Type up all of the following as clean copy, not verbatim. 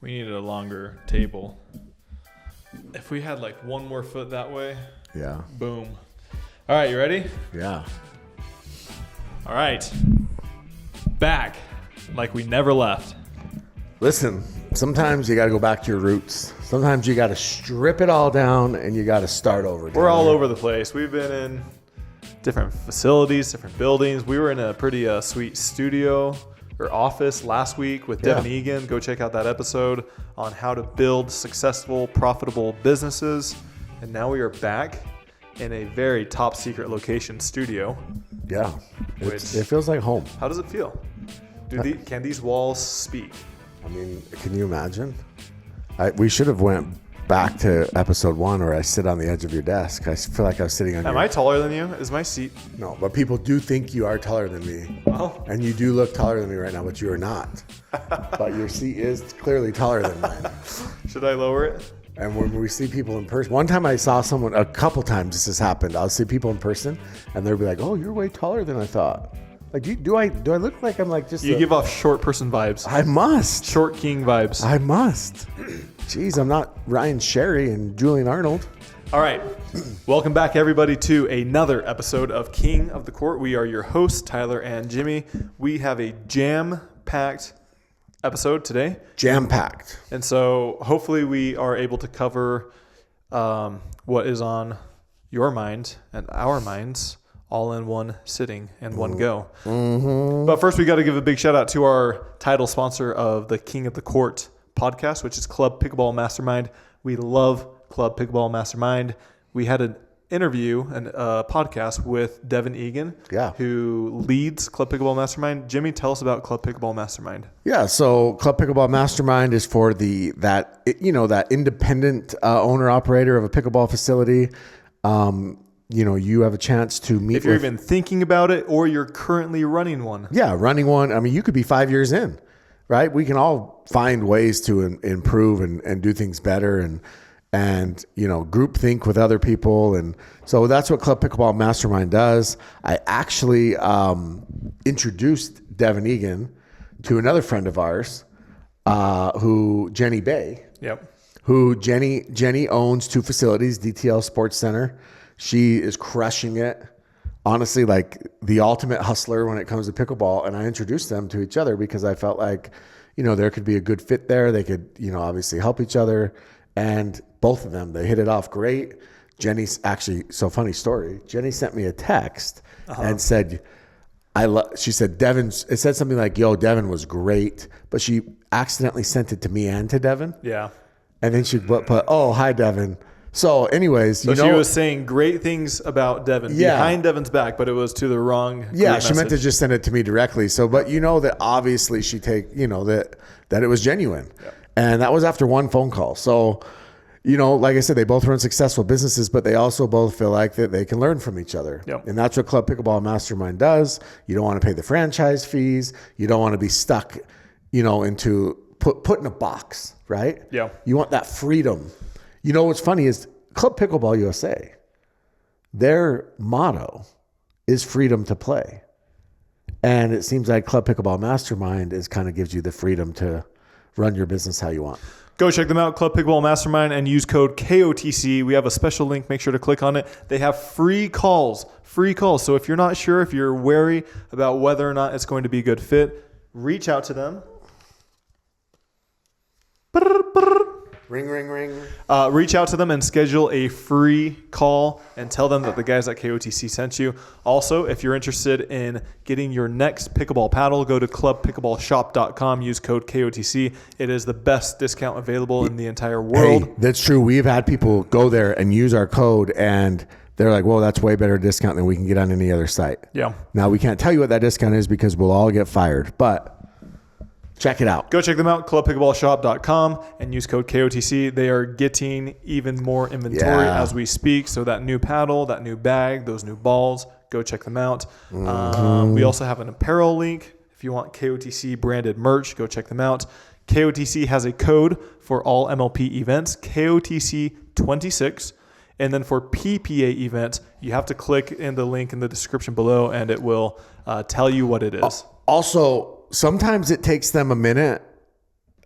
We needed a longer table. If we had like one more foot that way. Yeah. Boom. All right, you ready? Yeah. All right. Back like we never left. Listen, sometimes you got to go back to your roots. Sometimes you got to strip it all down and you got to start over. We're all over the place. We've been in different facilities, different buildings. We were in a pretty sweet studio or office last week with Devin Egan. Go check out that episode on how to build successful, profitable businesses. And now we are back in a very top secret location studio. Yeah. It feels like home. How does it feel? Can these walls speak? I mean, can you imagine? We should have went back to episode 1 where I sit on the edge of your desk. I feel like I was sitting on Am I taller than you? Is my seat? No, but people do think you are taller than me. Well. And you do look taller than me right now, but you are not. But your seat is clearly taller than mine. Should I lower it? And when we see people in person, one time I saw someone, a couple times this has happened. I'll see people in person and they'll be like, "Oh, you're way taller than I thought." Like, do I look like I'm like just... You give off short person vibes. I must. Short king vibes. I must. Jeez, I'm not Ryan Sherry and Julian Arnold. All right. Welcome back, everybody, to another episode of King of the Court. We are your hosts, Tyler and Jimmy. We have a jam-packed episode today. Jam-packed. And so hopefully we are able to cover what is on your mind and our minds all in one sitting and one go. Mm-hmm. But first, we got to give a big shout out to our title sponsor of the King of the Court podcast, which is Club Pickleball Mastermind. We love Club Pickleball Mastermind. We had an interview and a podcast with Devin Egan, who leads Club Pickleball Mastermind. Jimmy, tell us about Club Pickleball Mastermind. Yeah, so Club Pickleball Mastermind is for that independent owner operator of a pickleball facility. You have a chance to meet if you're even thinking about it or you're currently running one. Yeah, running one. I mean, you could be 5 years in, right? We can all find ways to improve and do things better and group think with other people. And so that's what Club Pickleball Mastermind does. I actually introduced Devin Egan to another friend of ours, Jenny Bay. Yep. Who Jenny owns 2 facilities, DTL Sports Center. She is crushing it. Honestly, like the ultimate hustler when it comes to pickleball. And I introduced them to each other because I felt like, there could be a good fit there. They could, obviously help each other. And both of them, they hit it off great. Jenny's actually, so funny story. Jenny sent me a text and said, she said, it said something like, "Yo, Devin was great." But she accidentally sent it to me and to Devin. Yeah. And then she put, "Oh, hi, Devin." So anyways, she was saying great things about Devin behind Devin's back, but it was to the wrong she meant to just send it to me directly. So, but that obviously that it was genuine. Yeah. And that was after one phone call. So, like I said, they both run successful businesses, but they also both feel like that they can learn from each other. Yep. And that's what Club Pickleball Mastermind does. You don't want to pay the franchise fees. You don't want to be stuck, into put in a box, right? Yeah. You want that freedom. What's funny is Club Pickleball USA, their motto is freedom to play. And it seems like Club Pickleball Mastermind gives you the freedom to run your business how you want. Go check them out, Club Pickleball Mastermind, and use code KOTC. We have a special link. Make sure to click on it. They have free calls. So if you're not sure, if you're wary about whether or not it's going to be a good fit, reach out to them. Ring, ring, ring. Reach out to them and schedule a free call and tell them that the guys at KOTC sent you. Also, if you're interested in getting your next pickleball paddle, go to clubpickleballshop.com. Use code KOTC. It is the best discount available in the entire world. Hey, that's true. We've had people go there and use our code, and they're like, "Whoa, that's way better discount than we can get on any other site." Yeah. Now, we can't tell you what that discount is because we'll all get fired, but check it out. Go check them out, clubpickleballshop.com, and use code KOTC. They are getting even more inventory as we speak. So that new paddle, that new bag, those new balls, go check them out. We also have an apparel link. If you want KOTC branded merch, go check them out. KOTC has a code for all MLP events, KOTC26. And then for PPA events, you have to click in the link in the description below, and it will tell you what it is. Also, sometimes it takes them a minute,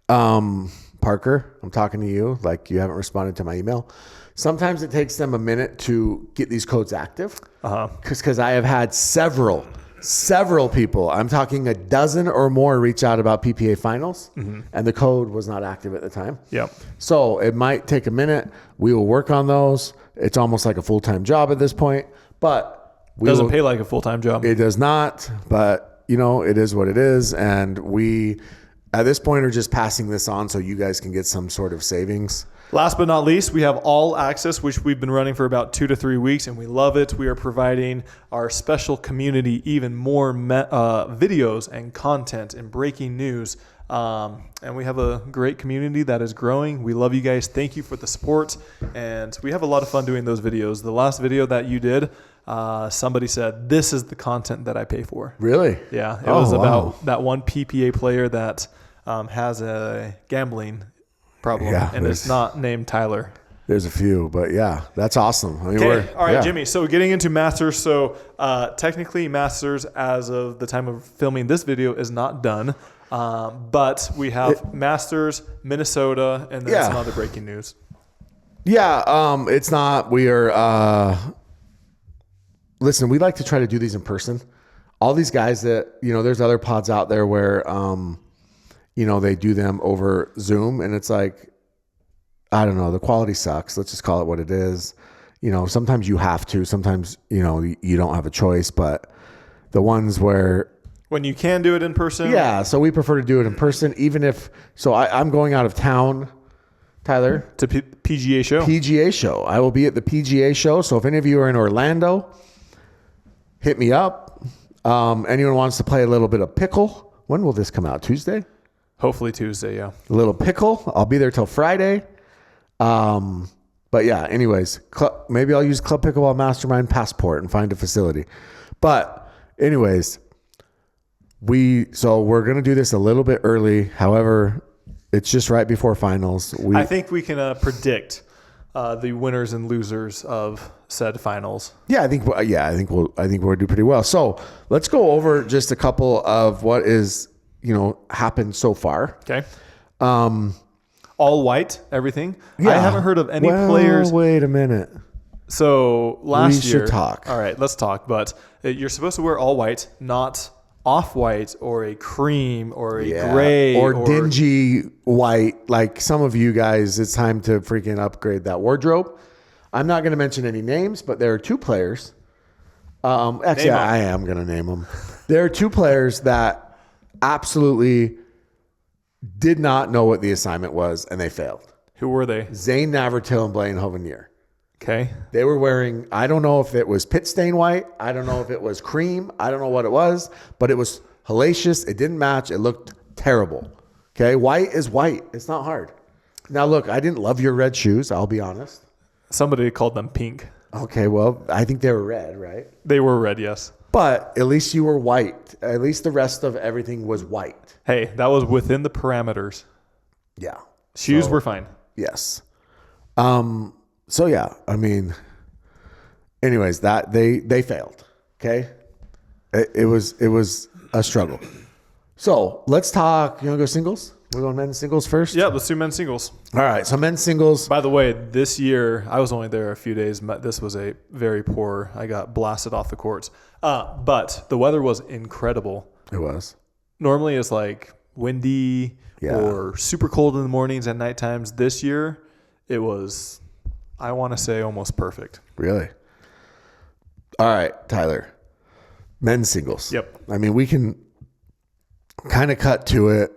pardon Parker, I'm talking to you, like you haven't responded to my email. Sometimes it takes them a minute to get these codes active. Because I have had several people, I'm talking a dozen or more, reach out about PPA finals, and the code was not active at the time. Yep. So it might take a minute. We will work on those. It's almost like a full-time job at this point, but doesn't pay like a full-time job. It does not, but it is what it is. And we, at this point, are just passing this on so you guys can get some sort of savings. Last but not least, we have All Access, which we've been running for about 2 to 3 weeks, and we love it. We are providing our special community even more videos and content and breaking news. And we have a great community that is growing. We love you guys. Thank you for the support. And we have a lot of fun doing those videos. The last video that you did, somebody said, this is the content that I pay for. Really? Yeah. It was about that one PPA player that has a gambling problem, and it's not named Tyler. There's a few, but yeah, that's awesome. I mean, all right, Jimmy. So getting into Masters. So technically Masters, as of the time of filming this video, is not done. But we have Masters, Minnesota, and then some other breaking news. Yeah, it's not. We are, listen, we like to try to do these in person. All these guys that, there's other pods out there where, they do them over Zoom, and it's like, I don't know, the quality sucks. Let's just call it what it is. Sometimes you have to, sometimes, you don't have a choice, but the ones where, when you can do it in person. Yeah. So we prefer to do it in person, even if, I'm going out of town, Tyler. To PGA show. PGA show. I will be at the PGA show. So if any of you are in Orlando, hit me up. Anyone wants to play a little bit of pickle. When will this come out? Tuesday? Hopefully Tuesday, yeah. A little pickle. I'll be there till Friday. But yeah, anyways, maybe I'll use Club Pickleball Mastermind passport and find a facility. But anyways, we're going to do this a little bit early. However, it's just right before finals. I think we can predict the winners and losers of said finals. Yeah, I think we'll do pretty well. So let's go over just a couple of what is, happened so far. Okay. All white, everything. Yeah. I haven't heard of any players. Wait a minute. So last year. We should talk. All right, let's talk. But you're supposed to wear all white, not off-white or a cream or a gray. Or dingy white. Like some of you guys, it's time to freaking upgrade that wardrobe. I'm not going to mention any names, but there are 2 players. Actually, I am going to name them. There are 2 players that absolutely did not know what the assignment was, and they failed. Who were they? Zane Navratil and Blaine Hovenier. Okay. They were wearing, I don't know if it was pit stain white. I don't know if it was cream. I don't know what it was, but it was hellacious. It didn't match. It looked terrible. Okay. White is white. It's not hard. Now, look, I didn't love your red shoes. I'll be honest. Somebody called them pink. Okay. Well, I think they were red, right? They were red, yes. But at least you were white. At least the rest of everything was white. Hey, that was within the parameters. Yeah. Shoes were fine. Yes. So yeah, I mean, anyways, that they failed. Okay. It was a struggle. So let's talk. You want to go singles? We're going men's singles first? Yeah, let's do men's singles. All right. So men's singles. By the way, this year, I was only there a few days. This was a very poor, I got blasted off the courts. But the weather was incredible. It was. Normally it's like windy or super cold in the mornings and night times. This year, it was, I want to say, almost perfect. Really? All right, Tyler. Men's singles. Yep. I mean, we can kind of cut to it.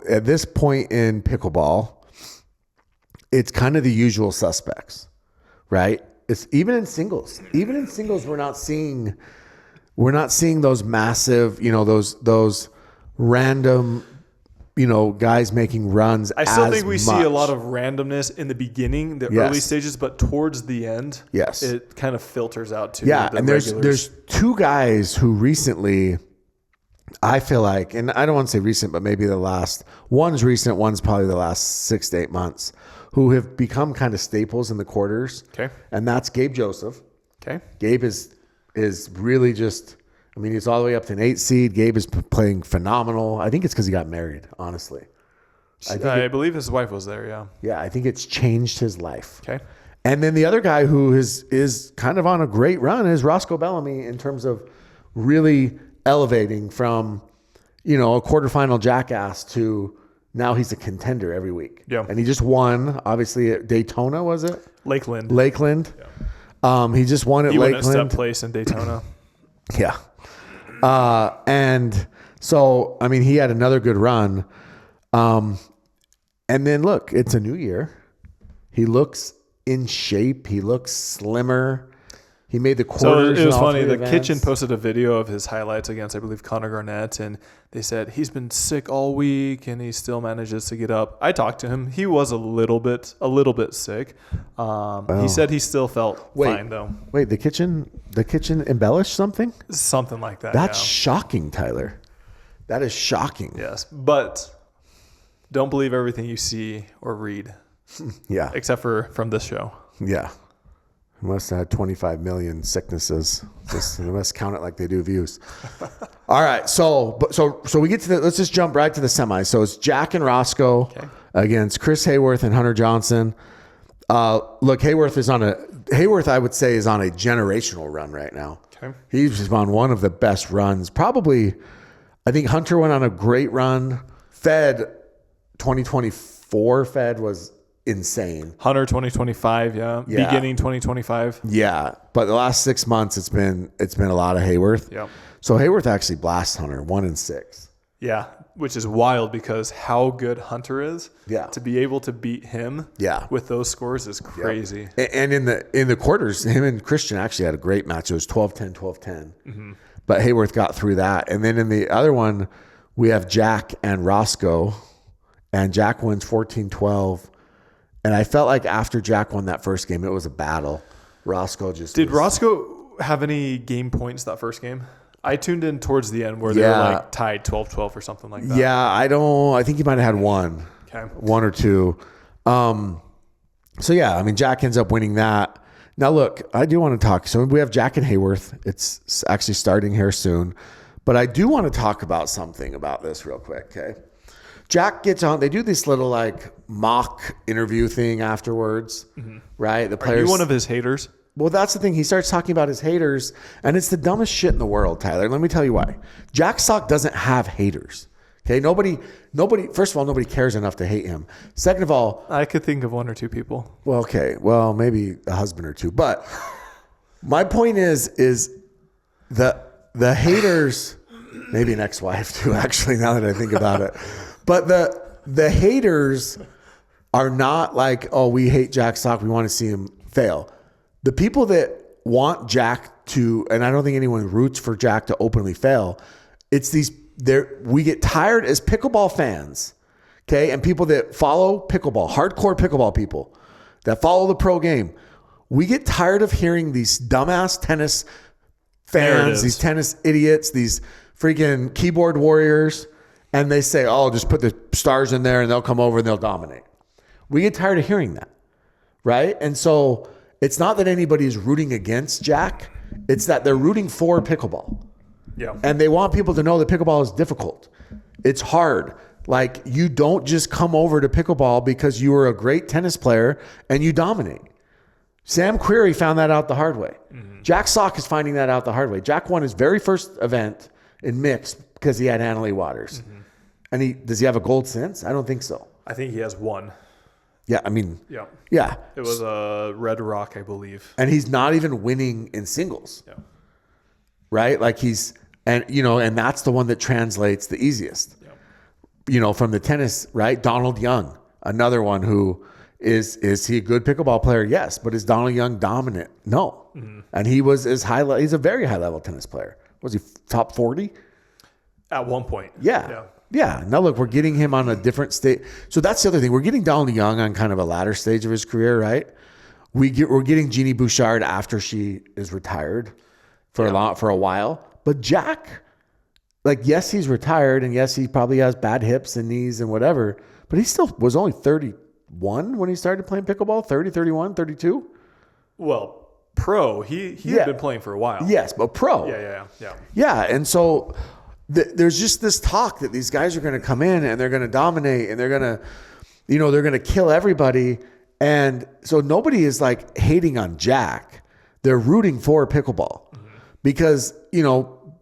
At this point in pickleball, it's kind of the usual suspects, right? It's even in singles. Even in singles, we're not seeing those massive, those random, guys making runs. I still think we see a lot of randomness in the beginning, the early stages, but towards the end, it kind of filters out to the and there's 2 guys who recently, I feel like, and I don't want to say recent, but maybe one's recent, one's probably the last 6 to 8 months, who have become kind of staples in the quarters. Okay. And that's Gabe Joseph. Okay. Gabe is really just, he's all the way up to an 8 seed. Gabe is playing phenomenal. I think it's because he got married, honestly. I believe his wife was there. Yeah. Yeah, I think it's changed his life. Okay. And then the other guy who is kind of on a great run is Roscoe Bellamy in terms of really elevating from, a quarterfinal jackass to now he's a contender every week. Yeah. And he just won, obviously, at Daytona, was it? Lakeland. Yeah. He just won at Lakeland. He won at step place in Daytona. Yeah. And so, he had another good run. And then look, it's a new year. He looks in shape. He looks slimmer. He made the quarters. So it was funny. The Kitchen posted a video of his highlights against, I believe, Connor Garnett, and they said he's been sick all week and he still manages to get up. I talked to him. He was a little bit sick. He said he still felt fine though. Wait, the kitchen embellished something? Something like that. That's shocking, Tyler. That is shocking. Yes, but don't believe everything you see or read. Yeah. Except for from this show. Yeah. He must have had 25 million sicknesses. They must count it like they do views. All right. So we get to let's just jump right to the semis. So it's Jack and Roscoe against Chris Hayworth and Hunter Johnson. Look, Hayworth, I would say, is on a generational run right now. Okay. He's on one of the best runs. Probably, I think Hunter went on a great run. Fed 2024 Fed was insane. Hunter 2025, beginning 2025. Yeah, but the last 6 months it's been a lot of Hayworth. Yeah. So Hayworth actually blasts Hunter 1-6. Yeah, which is wild because how good Hunter is. Yeah. To be able to beat him. Yeah. With those scores is crazy. Yep. And in the quarters, him and Christian actually had a great match. It was 12-10, 12-10. Mm-hmm. But Hayworth got through that. And then in the other one, we have Jack and Roscoe, and Jack wins 14-12. And I felt like after Jack won that first game, it was a battle. Roscoe Did Roscoe have any game points that first game? I tuned in towards the end where they were like tied 12-12 or something like that. Yeah, I think he might have had one. Okay. One or two. So yeah, Jack ends up winning that. Now look, I do want to talk. So we have Jack and Hayworth. It's actually starting here soon. But I do want to talk about something about this real quick, okay? Jack gets on. They do this little mock interview thing afterwards, right? The players. Are you one of his haters? Well, that's the thing. He starts talking about his haters, and it's the dumbest shit in the world, Tyler. Let me tell you why. Jack Sock doesn't have haters. Okay, nobody. First of all, nobody cares enough to hate him. Second of all, I could think of one or two people. Well, okay. Well, maybe a husband or two. But my point is the haters. Maybe an ex-wife too. Actually, now that I think about it. But the haters are not like, oh, we hate Jack Sock. We want to see him fail. The people that want Jack to, and I don't think anyone roots for Jack to openly fail. It's these, we get tired as pickleball fans, okay? And people that follow pickleball, hardcore pickleball people that follow the pro game. We get tired of hearing these dumbass tennis fans, these tennis idiots, these freaking keyboard warriors. And they say, oh, just put the stars in there and they'll come over and they'll dominate. We get tired of hearing that, right? And so it's not that anybody is rooting against Jack. It's that they're rooting for pickleball. Yeah. And they want people to know that pickleball is difficult. It's hard. Like, you don't just come over to pickleball because you were a great tennis player and you dominate. Sam Querrey found that out the hard way. Mm-hmm. Jack Sock is finding that out the hard way. Jack won his very first event in mixed because he had Annalee Waters. Mm-hmm. And does he have a gold since? I don't think so. I think he has one. Yeah, Yeah. It was a Red Rock, I believe. And he's not even winning in singles. Yeah. Right? Like and that's the one that translates the easiest. Yeah. From the tennis, right? Donald Young, another one who is he a good pickleball player? Yes. But is Donald Young dominant? No. Mm-hmm. And he was he's a very high level tennis player. Was he top 40? At one point. Yeah. Yeah. Now look, we're getting him on a different stage. So that's the other thing. We're getting Donald Young on kind of a latter stage of his career, right? We're getting Jeannie Bouchard after she is retired for a while. But Jack, yes, he's retired, and yes, he probably has bad hips and knees and whatever, but he still was only 31 when he started playing pickleball, 30, 31, 32. Well, pro, he had been playing for a while. Yes, but pro. Yeah. Yeah, and so there's just this talk that these guys are going to come in and they're going to dominate and they're going to, they're going to kill everybody. And so nobody is like hating on Jack. They're rooting for pickleball because,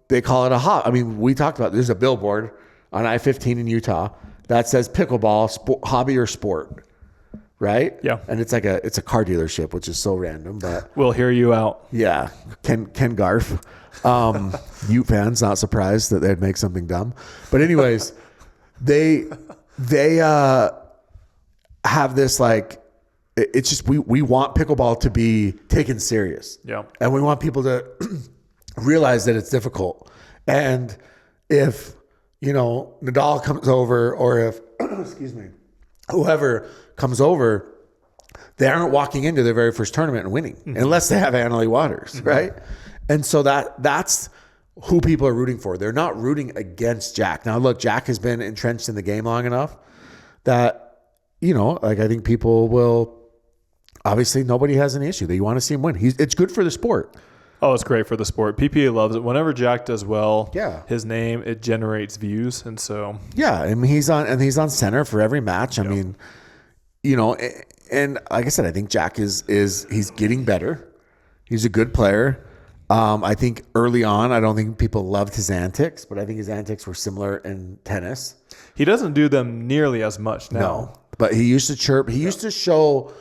they call it a hobby. I mean, we talked about, there's a billboard on I-15 in Utah that says pickleball, hobby or sport. Right? Yeah. And it's a car dealership, which is so random, but we'll hear you out. Yeah. Ken Garf. Ute fans, not surprised that they'd make something dumb. But anyways, they have this like, it's just, we want pickleball to be taken serious. Yeah. And we want people to realize that it's difficult. And if, Nadal comes over or if, excuse me, whoever comes over, they aren't walking into their very first tournament and winning unless they have Annalie Waters, right? And so that's who people are rooting for. They're not rooting against Jack. Now, look, Jack has been entrenched in the game long enough that, I think people will, obviously nobody has an issue. They want to see him win. It's good for the sport. Oh, it's great for the sport. PPA loves it. Whenever Jack does well, his name, it generates views. And so, I mean, he's on center for every match. I mean, and like I said, I think Jack he's getting better. He's a good player. I think early on, I don't think people loved his antics, but I think his antics were similar in tennis. He doesn't do them nearly as much now. No, but he used to chirp. He used to show,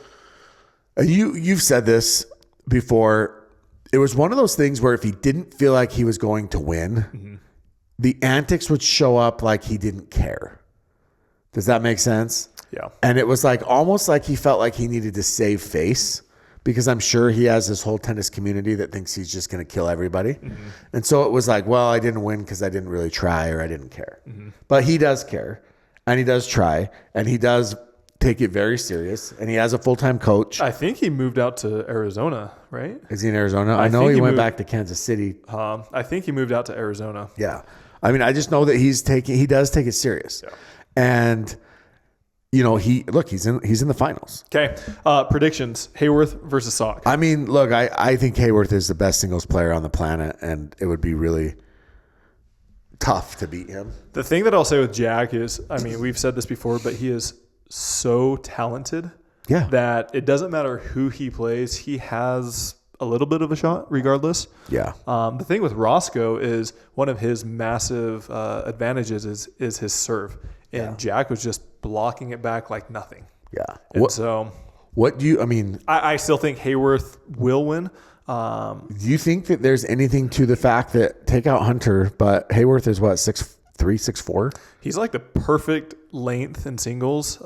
you've said this before, it was one of those things where if he didn't feel like he was going to win, the antics would show up like he didn't care. Does that make sense? Yeah. And it was like almost like he felt like he needed to save face because I'm sure he has this whole tennis community that thinks he's just going to kill everybody. And so it was like, well, I didn't win because I didn't really try or I didn't care. But he does care and he does try and he does take it very serious and he has a full-time coach. I think he moved out to Arizona, right? Is he in Arizona? I know he went back to Kansas City. I think he moved out to Arizona. Yeah. I mean, I just know that he does take it serious. Yeah. And he's in the finals. Okay. Predictions: Hayworth versus Sock. I mean, look, I think Hayworth is the best singles player on the planet, and it would be really tough to beat him. The thing that I'll say with Jack is, I mean, we've said this before, but he is so talented that it doesn't matter who he plays. He has a little bit of a shot regardless. Yeah. The thing with Roscoe is one of his massive advantages is his serve. And Jack was just blocking it back like nothing. Yeah. And I still think Hayworth will win. Do you think that there's anything to the fact that take out Hunter, but Hayworth is what, 6'3", 6'4"? He's like the perfect length in singles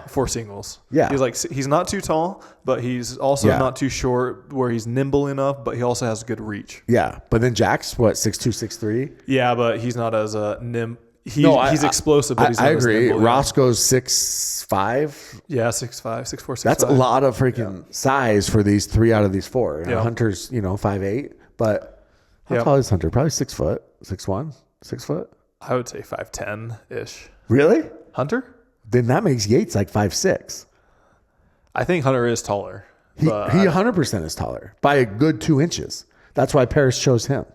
for singles. Yeah. He's not too tall, but he's also not too short where he's nimble enough, but he also has good reach. Yeah. But then Jack's what, 6'2", 6'3"? Yeah, but he's not as he's explosive, but he's not I agree. nimble, Roscoe's 6'5". Yeah, 6'5", 6'4", 6'5". That's a lot of freaking size for these 3 out of these 4. Yeah. Hunter's, 5'8", but how tall is Hunter? Probably 6 foot, 6'1", 6 foot. I would say 5'10" Really? Hunter? Then that makes Yates like 5'6". I think Hunter is taller. He 100% is taller by a good 2 inches. That's why Paris chose him.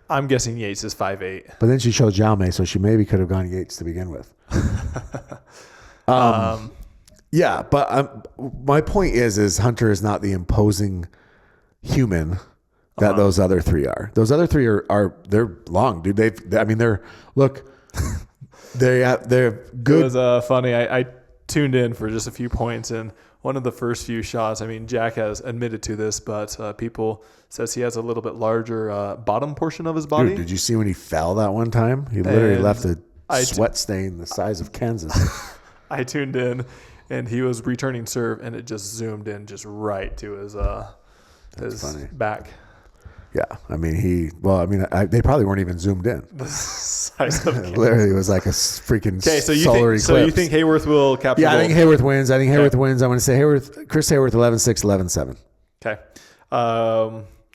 I'm guessing Yates is 5'8". But then she chose Jaume, so she maybe could have gone Yates to begin with. Yeah, but my point is Hunter is not the imposing human that those other 3 are. Those other 3 are they're long, dude. They're good. It was funny. I tuned in for just a few points, and one of the first few shots, I mean, Jack has admitted to this, but people says he has a little bit larger bottom portion of his body. Dude, did you see when he fell that one time? He literally left a sweat stain the size of Kansas. I tuned in, and he was returning serve, and it just zoomed in just right to his back. Yeah, I mean they probably weren't even zoomed in. The size of Kansas. Literally, it was like a freaking solar eclipse. So you think Hayworth will capture? Yeah, I think Hayworth wins. I think Hayworth wins. I'm going to say Chris Hayworth 11-6, 11-7. Okay.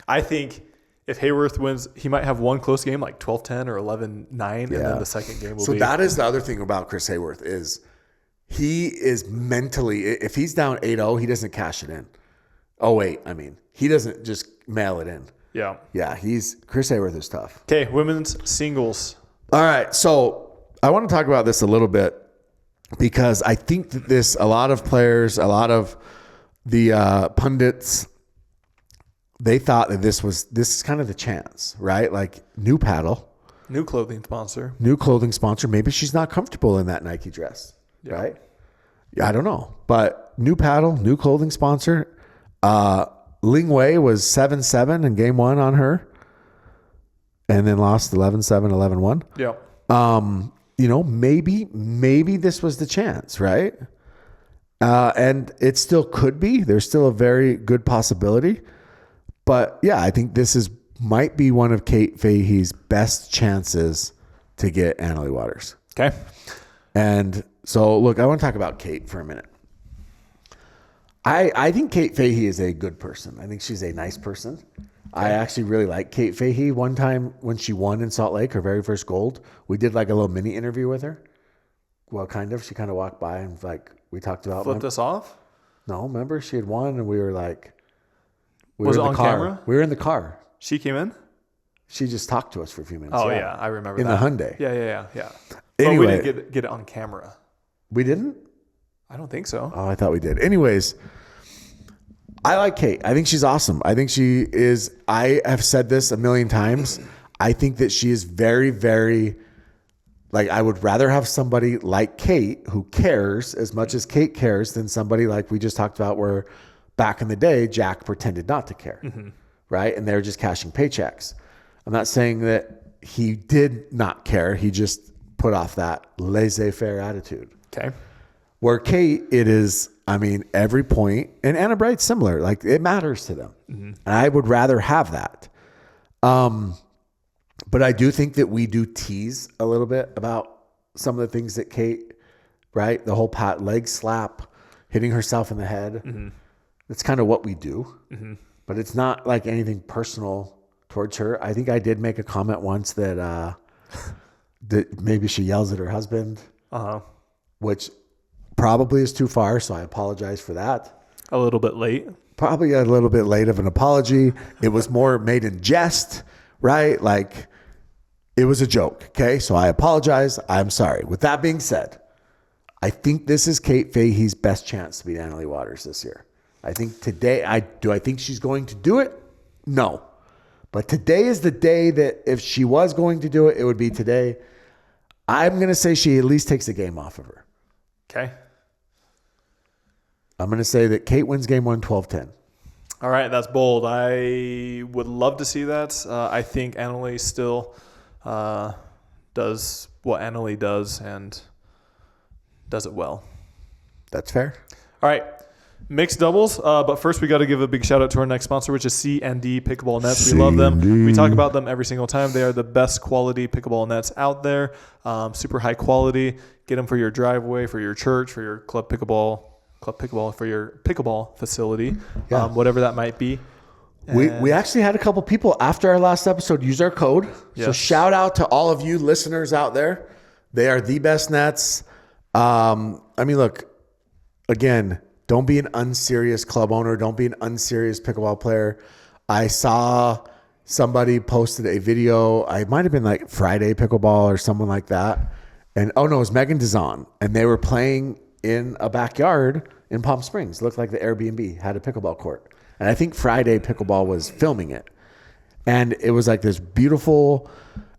I think if Hayworth wins, he might have one close game like 12-10 or 11-9, and then the second game will be. So that is the other thing about Chris Hayworth is he is mentally, if he's down 8-0, he doesn't cash it in. He doesn't just mail it in. Yeah. Yeah, Chris Hayworth is tough. Okay, women's singles. All right. So I want to talk about this a little bit because I think that a lot of players, a lot of the pundits, they thought that this is kind of the chance, right? Like new paddle. New clothing sponsor. Maybe she's not comfortable in that Nike dress, right? Yeah, I don't know. But new paddle, new clothing sponsor. Ling Wei was 7-7 in game 1 on her. And then lost 11-7, 11-1. Yeah. Maybe this was the chance, right? And it still could be. There's still a very good possibility. But yeah, I think this might be one of Kate Fahey's best chances to get Annalie Waters. Okay. And so, look, I want to talk about Kate for a minute. I think Kate Fahey is a good person. I think she's a nice person. I actually really like Kate Fahey. One time when she won in Salt Lake, her very first gold, we did like a little mini interview with her. Well, kind of. She kind of walked by and like we talked about. Flipped us off? No, remember she had won and we were like, was it on camera? We were in the car. She came in? She just talked to us for a few minutes. Oh, yeah. I remember that. In the Hyundai. Yeah. Anyway. But we didn't get it on camera. We didn't? I don't think so. Oh, I thought we did. Anyways, I like Kate. I think she's awesome. I think she is, I have said this a million times. I think that she is very, very, like, I would rather have somebody like Kate who cares as much as Kate cares than somebody like we just talked about where back in the day, Jack pretended not to care. Mm-hmm. Right? And they're just cashing paychecks. I'm not saying that he did not care. He just put off that laissez-faire attitude. Okay. Where Kate, it is, I mean, every point, and Anna Bright's similar. Like, it matters to them. Mm-hmm. And I would rather have that. But I do think that we do tease a little bit about some of the things that Kate, right? The whole leg slap, hitting herself in the head. Mm-hmm. That's kind of what we do. Mm-hmm. But it's not like anything personal towards her. I think I did make a comment once that that maybe she yells at her husband, which probably is too far. So I apologize for that. A little bit late. Probably a little bit late of an apology. It was more made in jest, right? Like it was a joke. Okay. So I apologize. I'm sorry. With that being said, I think this is Kate Fahey's best chance to beat Annalie Waters this year. I think today, I think she's going to do it? No. But today is the day that if she was going to do it, it would be today. I'm going to say she at least takes a game off of her. Okay. I'm going to say that Kate wins game 1, 12-10. All right. That's bold. I would love to see that. I think Annalie still does what Annalie does and does it well. That's fair. All right. Mixed doubles, but first we got to give a big shout out to our next sponsor, which is C&D Pickleball Nets. C&D. We love them. We talk about them every single time. They are the best quality pickleball nets out there. Super high quality. Get them for your driveway, for your church, for your club pickleball, for your pickleball facility, whatever that might be. We actually had a couple people after our last episode use our code. Yes. So shout out to all of you listeners out there. They are the best nets. I mean, look, again, don't be an unserious club owner. Don't be an unserious pickleball player. I saw somebody posted a video. It might have been like Friday Pickleball or someone like that. And it was Megan Dazon. And they were playing in a backyard in Palm Springs. It looked like the Airbnb had a pickleball court. And I think Friday Pickleball was filming it. And it was like this beautiful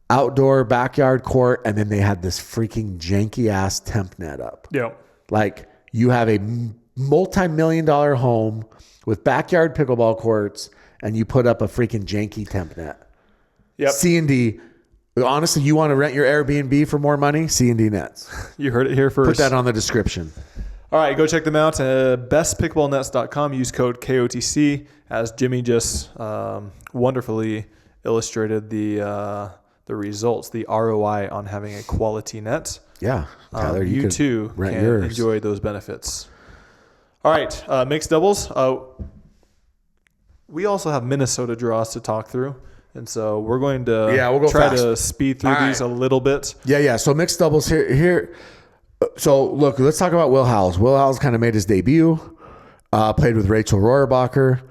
outdoor backyard court. And then they had this freaking janky ass temp net up. Yeah. Like you have a multi-million-dollar home with backyard pickleball courts, and you put up a freaking janky temp net. Yep. C&D. Honestly, you want to rent your Airbnb for more money? C&D Nets. You heard it here first. Put that on the description. All right, go check them out. bestpickleballnets.com. Use code KOTC. As Jimmy just wonderfully illustrated the results, the ROI on having a quality net. Yeah, Tyler, you too can enjoy those benefits. All right, mixed doubles. We also have Minnesota draws to talk through, and so we're going to we'll go try fast. to speed through these a little bit. Yeah. So mixed doubles here. So look, let's talk about Will Howells. Will Howells kind of made his debut. Played with Rachel Rohrbacher.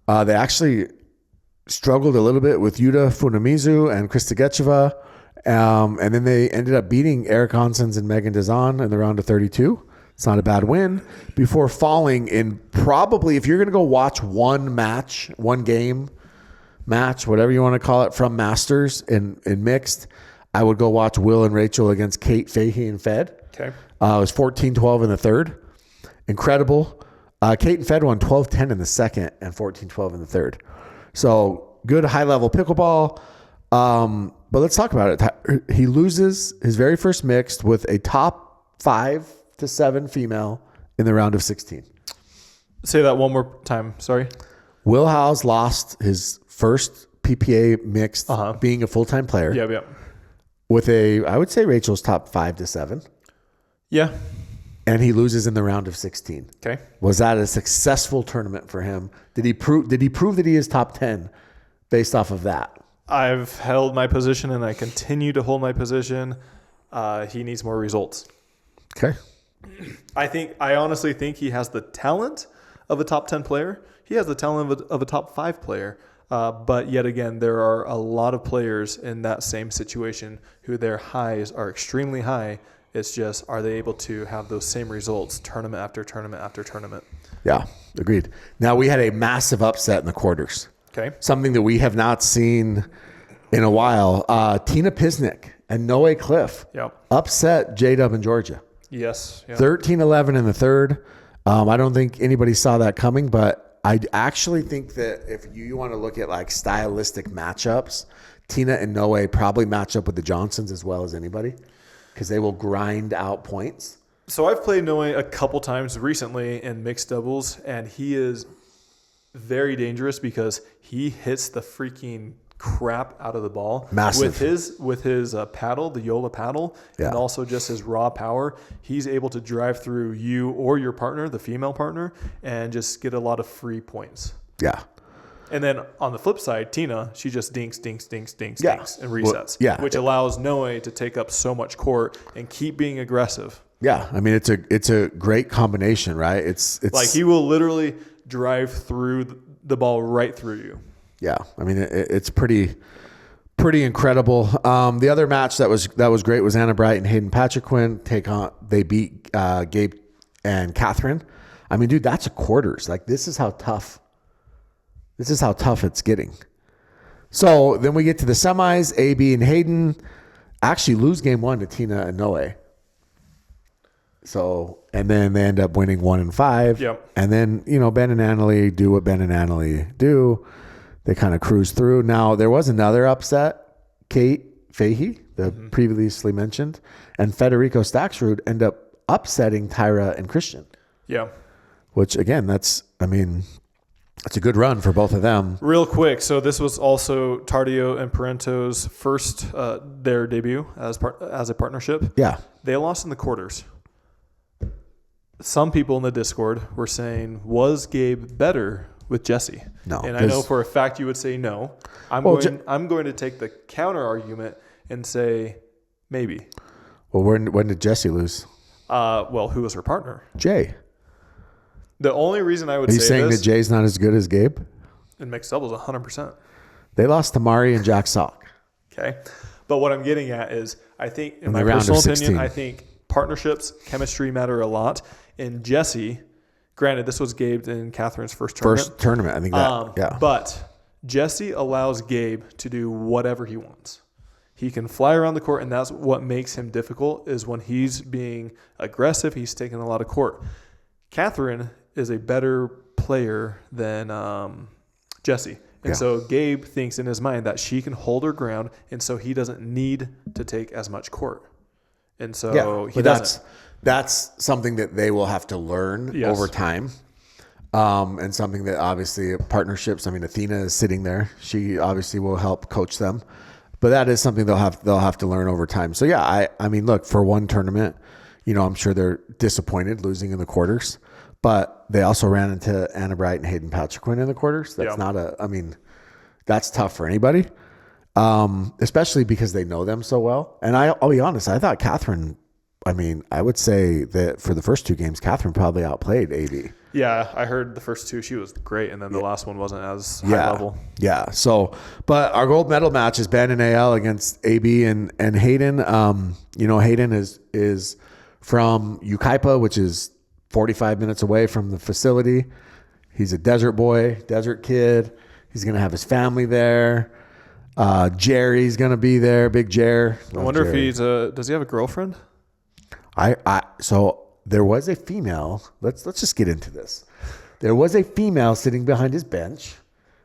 They actually struggled a little bit with Yuta Funamizu and Krista Getcheva. And then they ended up beating Eric Onsens and Megan Dazan in the round of 32. It's not a bad win. Before falling in probably, if you're going to go watch one game match, whatever you want to call it, from Masters in mixed, I would go watch Will and Rachel against Kate, Fahey, and Fed. Okay. It was 14-12 in the third. Incredible. Kate and Fed won 12-10 in the second and 14-12 in the third. So good high-level pickleball. But let's talk about it. He loses his very first mixed with a top 5 to 7 female in the round of 16. Say that one more time. Sorry. Will Howes lost his first PPA mixed being a full-time player. Yeah. With I would say Rachel's top 5 to 7. Yeah. And he loses in the round of 16. Okay. Was that a successful tournament for him? Did he prove that he is top 10 based off of that? I've held my position and I continue to hold my position. He needs more results. Okay. I honestly think he has the talent of a top 10 player. He has the talent of a top 5 player. But yet again, there are a lot of players in that same situation who their highs are extremely high. It's just, are they able to have those same results tournament after tournament after tournament? Yeah, agreed. Now, we had a massive upset in the quarters. Okay. Something that we have not seen in a while. Tina Pisnik and Noe Cliff upset J-Dub in Georgia. Yes. Yeah. 13-11 in the third. I don't think anybody saw that coming, but I actually think that if you want to look at like stylistic matchups, Tina and Noe probably match up with the Johnsons as well as anybody because they will grind out points. So I've played Noe a couple times recently in mixed doubles, and he is very dangerous because he hits the freaking crap out of the ball. Massive. With his paddle, the Yola paddle, and also just his raw power. He's able to drive through you or your partner, the female partner, and just get a lot of free points. Yeah. And then on the flip side, Tina, she just dinks, and resets. Well, which allows Noe to take up so much court and keep being aggressive. Yeah. I mean, it's a great combination, right? It's like he will literally drive through the ball right through you. Yeah, I mean it's pretty incredible. The other match that was great was Anna Bright and Hayden Patriquin they beat Gabe and Catherine. I mean, dude, that's a quarters. Like this is how tough it's getting. So then we get to the semis. AB and Hayden actually lose game 1 to Tina and Noe. So, and then they end up winning 1 and 5. Yep. And then, Ben and Annalie do what Ben and Annalie do. They kind of cruise through. Now, there was another upset. Kate Fahey, the previously mentioned, and Federico Staxrud end up upsetting Tyra and Christian. Yeah. Which, again, that's a good run for both of them. Real quick, so this was also Tardio and Parento's first, their debut as a partnership. Yeah. They lost in the quarters. Some people in the Discord were saying, was Gabe better with Jesse? No. And I know for a fact you would say no. I'm going to take the counter argument and say maybe. Well, when did Jesse lose? Who was her partner? Jay. The only reason I would say this... Are you saying that Jay's not as good as Gabe? In mixed doubles, 100%. They lost to Mari and Jack Sock. Okay. But what I'm getting at is, I think, in my round personal of 16. opinion, I think partnerships, chemistry matter a lot. And Jesse, granted, this was Gabe and Catherine's first tournament. I think that, yeah. But Jesse allows Gabe to do whatever he wants. He can fly around the court, and that's what makes him difficult, is when he's being aggressive, he's taking a lot of court. Catherine is a better player than Jesse. And so Gabe thinks in his mind that she can hold her ground, and so he doesn't need to take as much court. And so he doesn't. That's something that they will have to learn over time. And something that obviously partnerships, I mean, Athena is sitting there. She obviously will help coach them. But that is something they'll have to learn over time. So yeah, I mean, look, for one tournament, I'm sure they're disappointed losing in the quarters. But they also ran into Anna Bright and Hayden Patriquin in the quarters. That's that's tough for anybody. Especially because they know them so well. And I'll be honest, I thought Catherine, I would say that for the first 2 games, Catherine probably outplayed AB. Yeah, I heard the first two, she was great, and then the last one wasn't as high Yeah. level. Yeah. So, but our gold medal match is Ben and AL against AB and Hayden. Hayden is from Yucaipa, which is 45 minutes away from the facility. He's a desert boy, desert kid. He's going to have his family there. Jerry's going to be there. Big Jer. I wonder if does he have a girlfriend? So there was a female. Let's just get into this. There was a female sitting behind his bench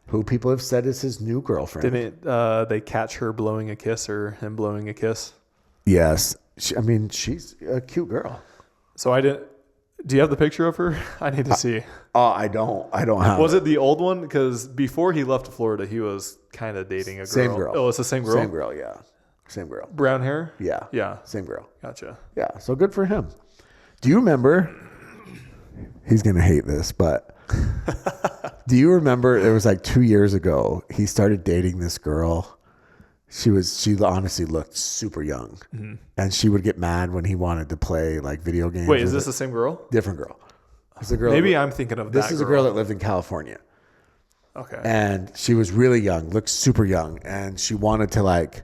who people have said is his new girlfriend. Didn't they catch her blowing a kiss or him blowing a kiss? Yes. She's a cute girl. So I didn't. Do you have the picture of her? I need to see. I don't have. Was it the old one? Because before he left Florida, he was kind of dating a girl. Same girl. Oh, it's the same girl? Same girl, yeah. Same girl. Brown hair? Yeah. Yeah. Same girl. Gotcha. Yeah. So good for him. Do you remember? He's going to hate this, but do you remember it was like 2 years ago, he started dating this girl. She honestly looked super young. Mm-hmm. And she would get mad when he wanted to play like video games. Wait, is this the same girl? Different girl. It's a girl. Maybe I'm thinking of this is a girl that lived in California. Okay. And she was really young, looked super young. And she wanted to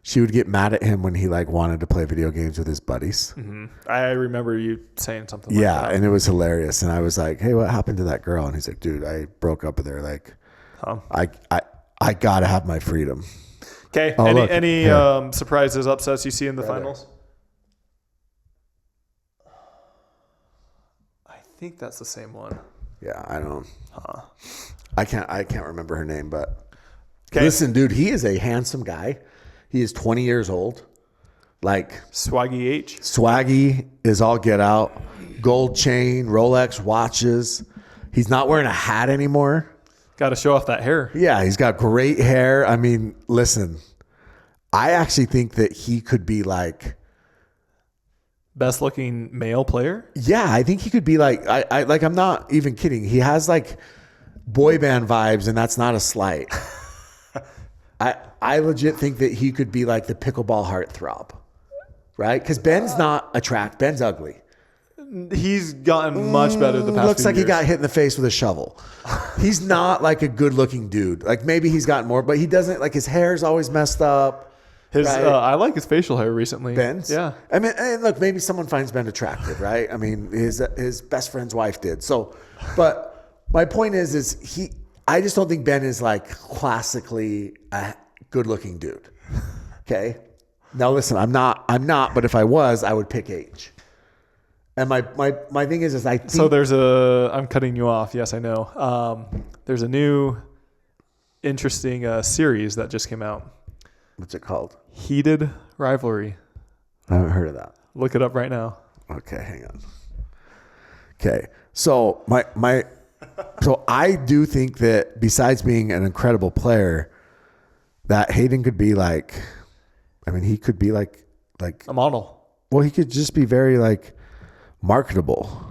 she would get mad at him when he wanted to play video games with his buddies. Mm-hmm. I remember you saying something like that. Yeah, and it was hilarious. And I was like, hey, what happened to that girl? And he's like, dude, I broke up with her. I got to have my freedom. Okay. Oh, any surprises, upsets you see in the finals? I think that's the same one. Yeah, I don't. I can't remember her name, but okay. Listen, dude, he is a handsome guy. He is 20 years old. Swaggy H. Swaggy is all get out. Gold chain, Rolex watches. He's not wearing a hat anymore. Got to show off that hair. Yeah, he's got great hair. Listen, I actually think that he could be best looking male player. Yeah, I think he could be I'm not even kidding. He has boy band vibes, and that's not a slight. I legit think that he could be the pickleball heartthrob, right? Because Ben's not attractive. Ben's ugly. He's gotten much better the past Looks few like years. He got hit in the face with a shovel. He's not a good looking dude. Maybe he's gotten more, but he doesn't his hair's always messed up. His right? I like his facial hair recently. Ben's? Yeah. And look, maybe someone finds Ben attractive, right? His best friend's wife did. So, but my point is I just don't think Ben is classically a good looking dude. Okay. Now listen, I'm not, but if I was, I would pick H. And my thing is I think. So I'm cutting you off. Yes, I know. There's a new interesting series that just came out. What's it called? Heated Rivalry. I haven't heard of that. Look it up right now. Okay, hang on. Okay. So so I do think that besides being an incredible player, that Hayden could be he could be like a model. Well, he could just be very marketable.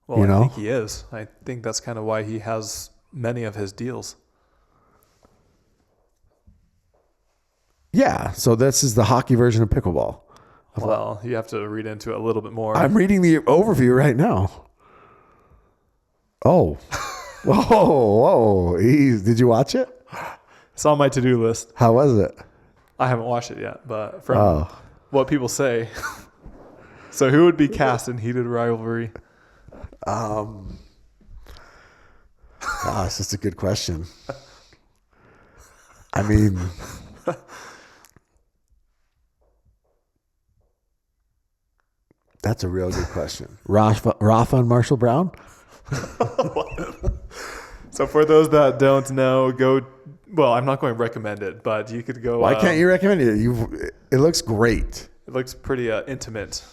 Well, I think he is. I think that's kind of why he has many of his deals. Yeah. So this is the hockey version of pickleball. Well, you have to read into it a little bit more. I'm reading the overview right now. Oh. Whoa. Did you watch it? It's on my to-do list. How was it? I haven't watched it yet, but from what people say. So who would be cast in Heated Rivalry? Gosh, that's a good question. That's a real good question. Rafa and Marshall Brown? So for those that don't know, I'm not going to recommend it, but you could go. Why can't you recommend it? It looks great. It looks pretty intimate.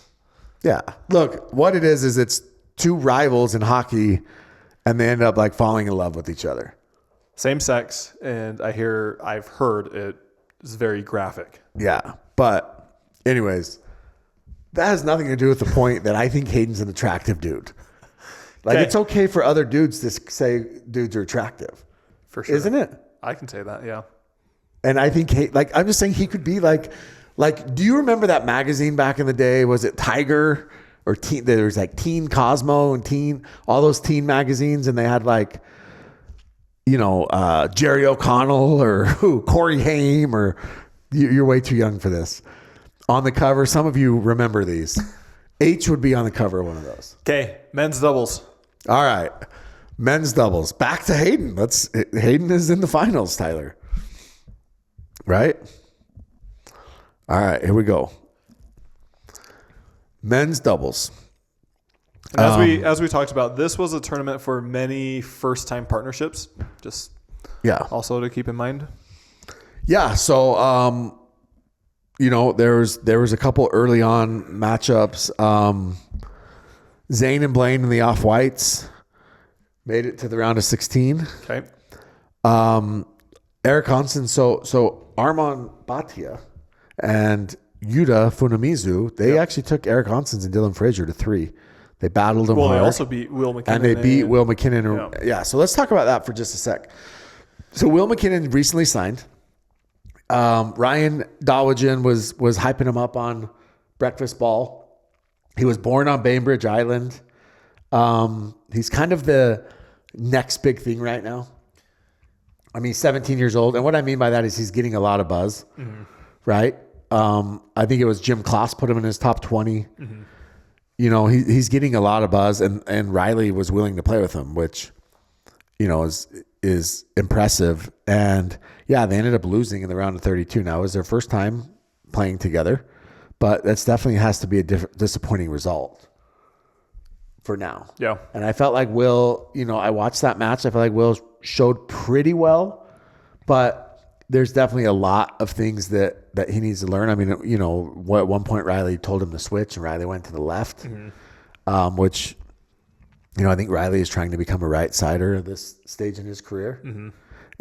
Yeah. Look, what it is it's two rivals in hockey, and they end up falling in love with each other. Same sex, and I've heard it is very graphic. Yeah. But anyways, that has nothing to do with the point that I think Hayden's an attractive dude. It's okay for other dudes to say dudes are attractive. For sure. Isn't it? I can say that, yeah. And I think, I'm just saying he could be do you remember that magazine back in the day? Was it Tiger or teen. There was like Teen Cosmo and all those teen magazines, and they had like, Jerry O'Connell or Corey Haim, or you're way too young for this. On the cover, some of you remember these. H would be on the cover of one of those. Okay, men's doubles. All right, men's doubles. Back to Hayden. Hayden is in the finals, Tyler. Right? All right, here we go. Men's doubles. And as we talked about, this was a tournament for many first-time partnerships. Just also to keep in mind. Yeah, so there was a couple early on matchups. Zane and Blaine in the off-whites made it to the round of 16. Okay. Eric Hansen, so Armand Bhatia and Yuta Funamizu, they actually took Eric Hansens and Dylan Frazier to 3. They battled them hard. They also beat Will McKinnon. And they beat Will McKinnon. Yeah, so let's talk about that for just a sec. So Will McKinnon recently signed. Ryan Dawajan was hyping him up on Breakfast Ball. He was born on Bainbridge Island. He's kind of the next big thing right now. I mean, 17 years old. And what I mean by that is he's getting a lot of buzz, right? I think it was Jim Kloss put him in his top 20. Mm-hmm. He's getting a lot of buzz, and Riley was willing to play with him, which, is impressive. And yeah, they ended up losing in the round of 32. Now, it was their first time playing together, but that's definitely has to be a disappointing result for now. Yeah. And I felt like Will, I watched that match. I felt like Will showed pretty well, but there's definitely a lot of things that he needs to learn. I mean, at one point Riley told him to switch, and Riley went to the left, which, I think Riley is trying to become a right sider at this stage in his career. Mm-hmm.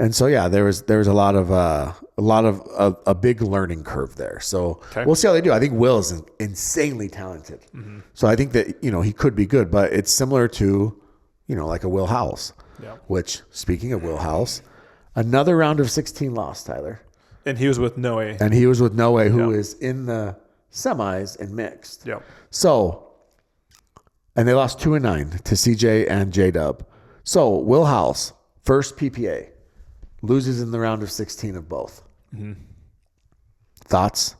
And so, yeah, there was a lot of a big learning curve there. So We'll see how they do. I think Will is insanely talented. Mm-hmm. So I think that, he could be good, but it's similar to, like a Will House, which, speaking of Will House, another round of 16 loss, Tyler. And he was with Noe. Who is in the semis and mixed. Yeah. So, and they lost 2-9 to CJ and J-Dub. So, Will House, first PPA, loses in the round of 16 of both. Mm-hmm. Thoughts?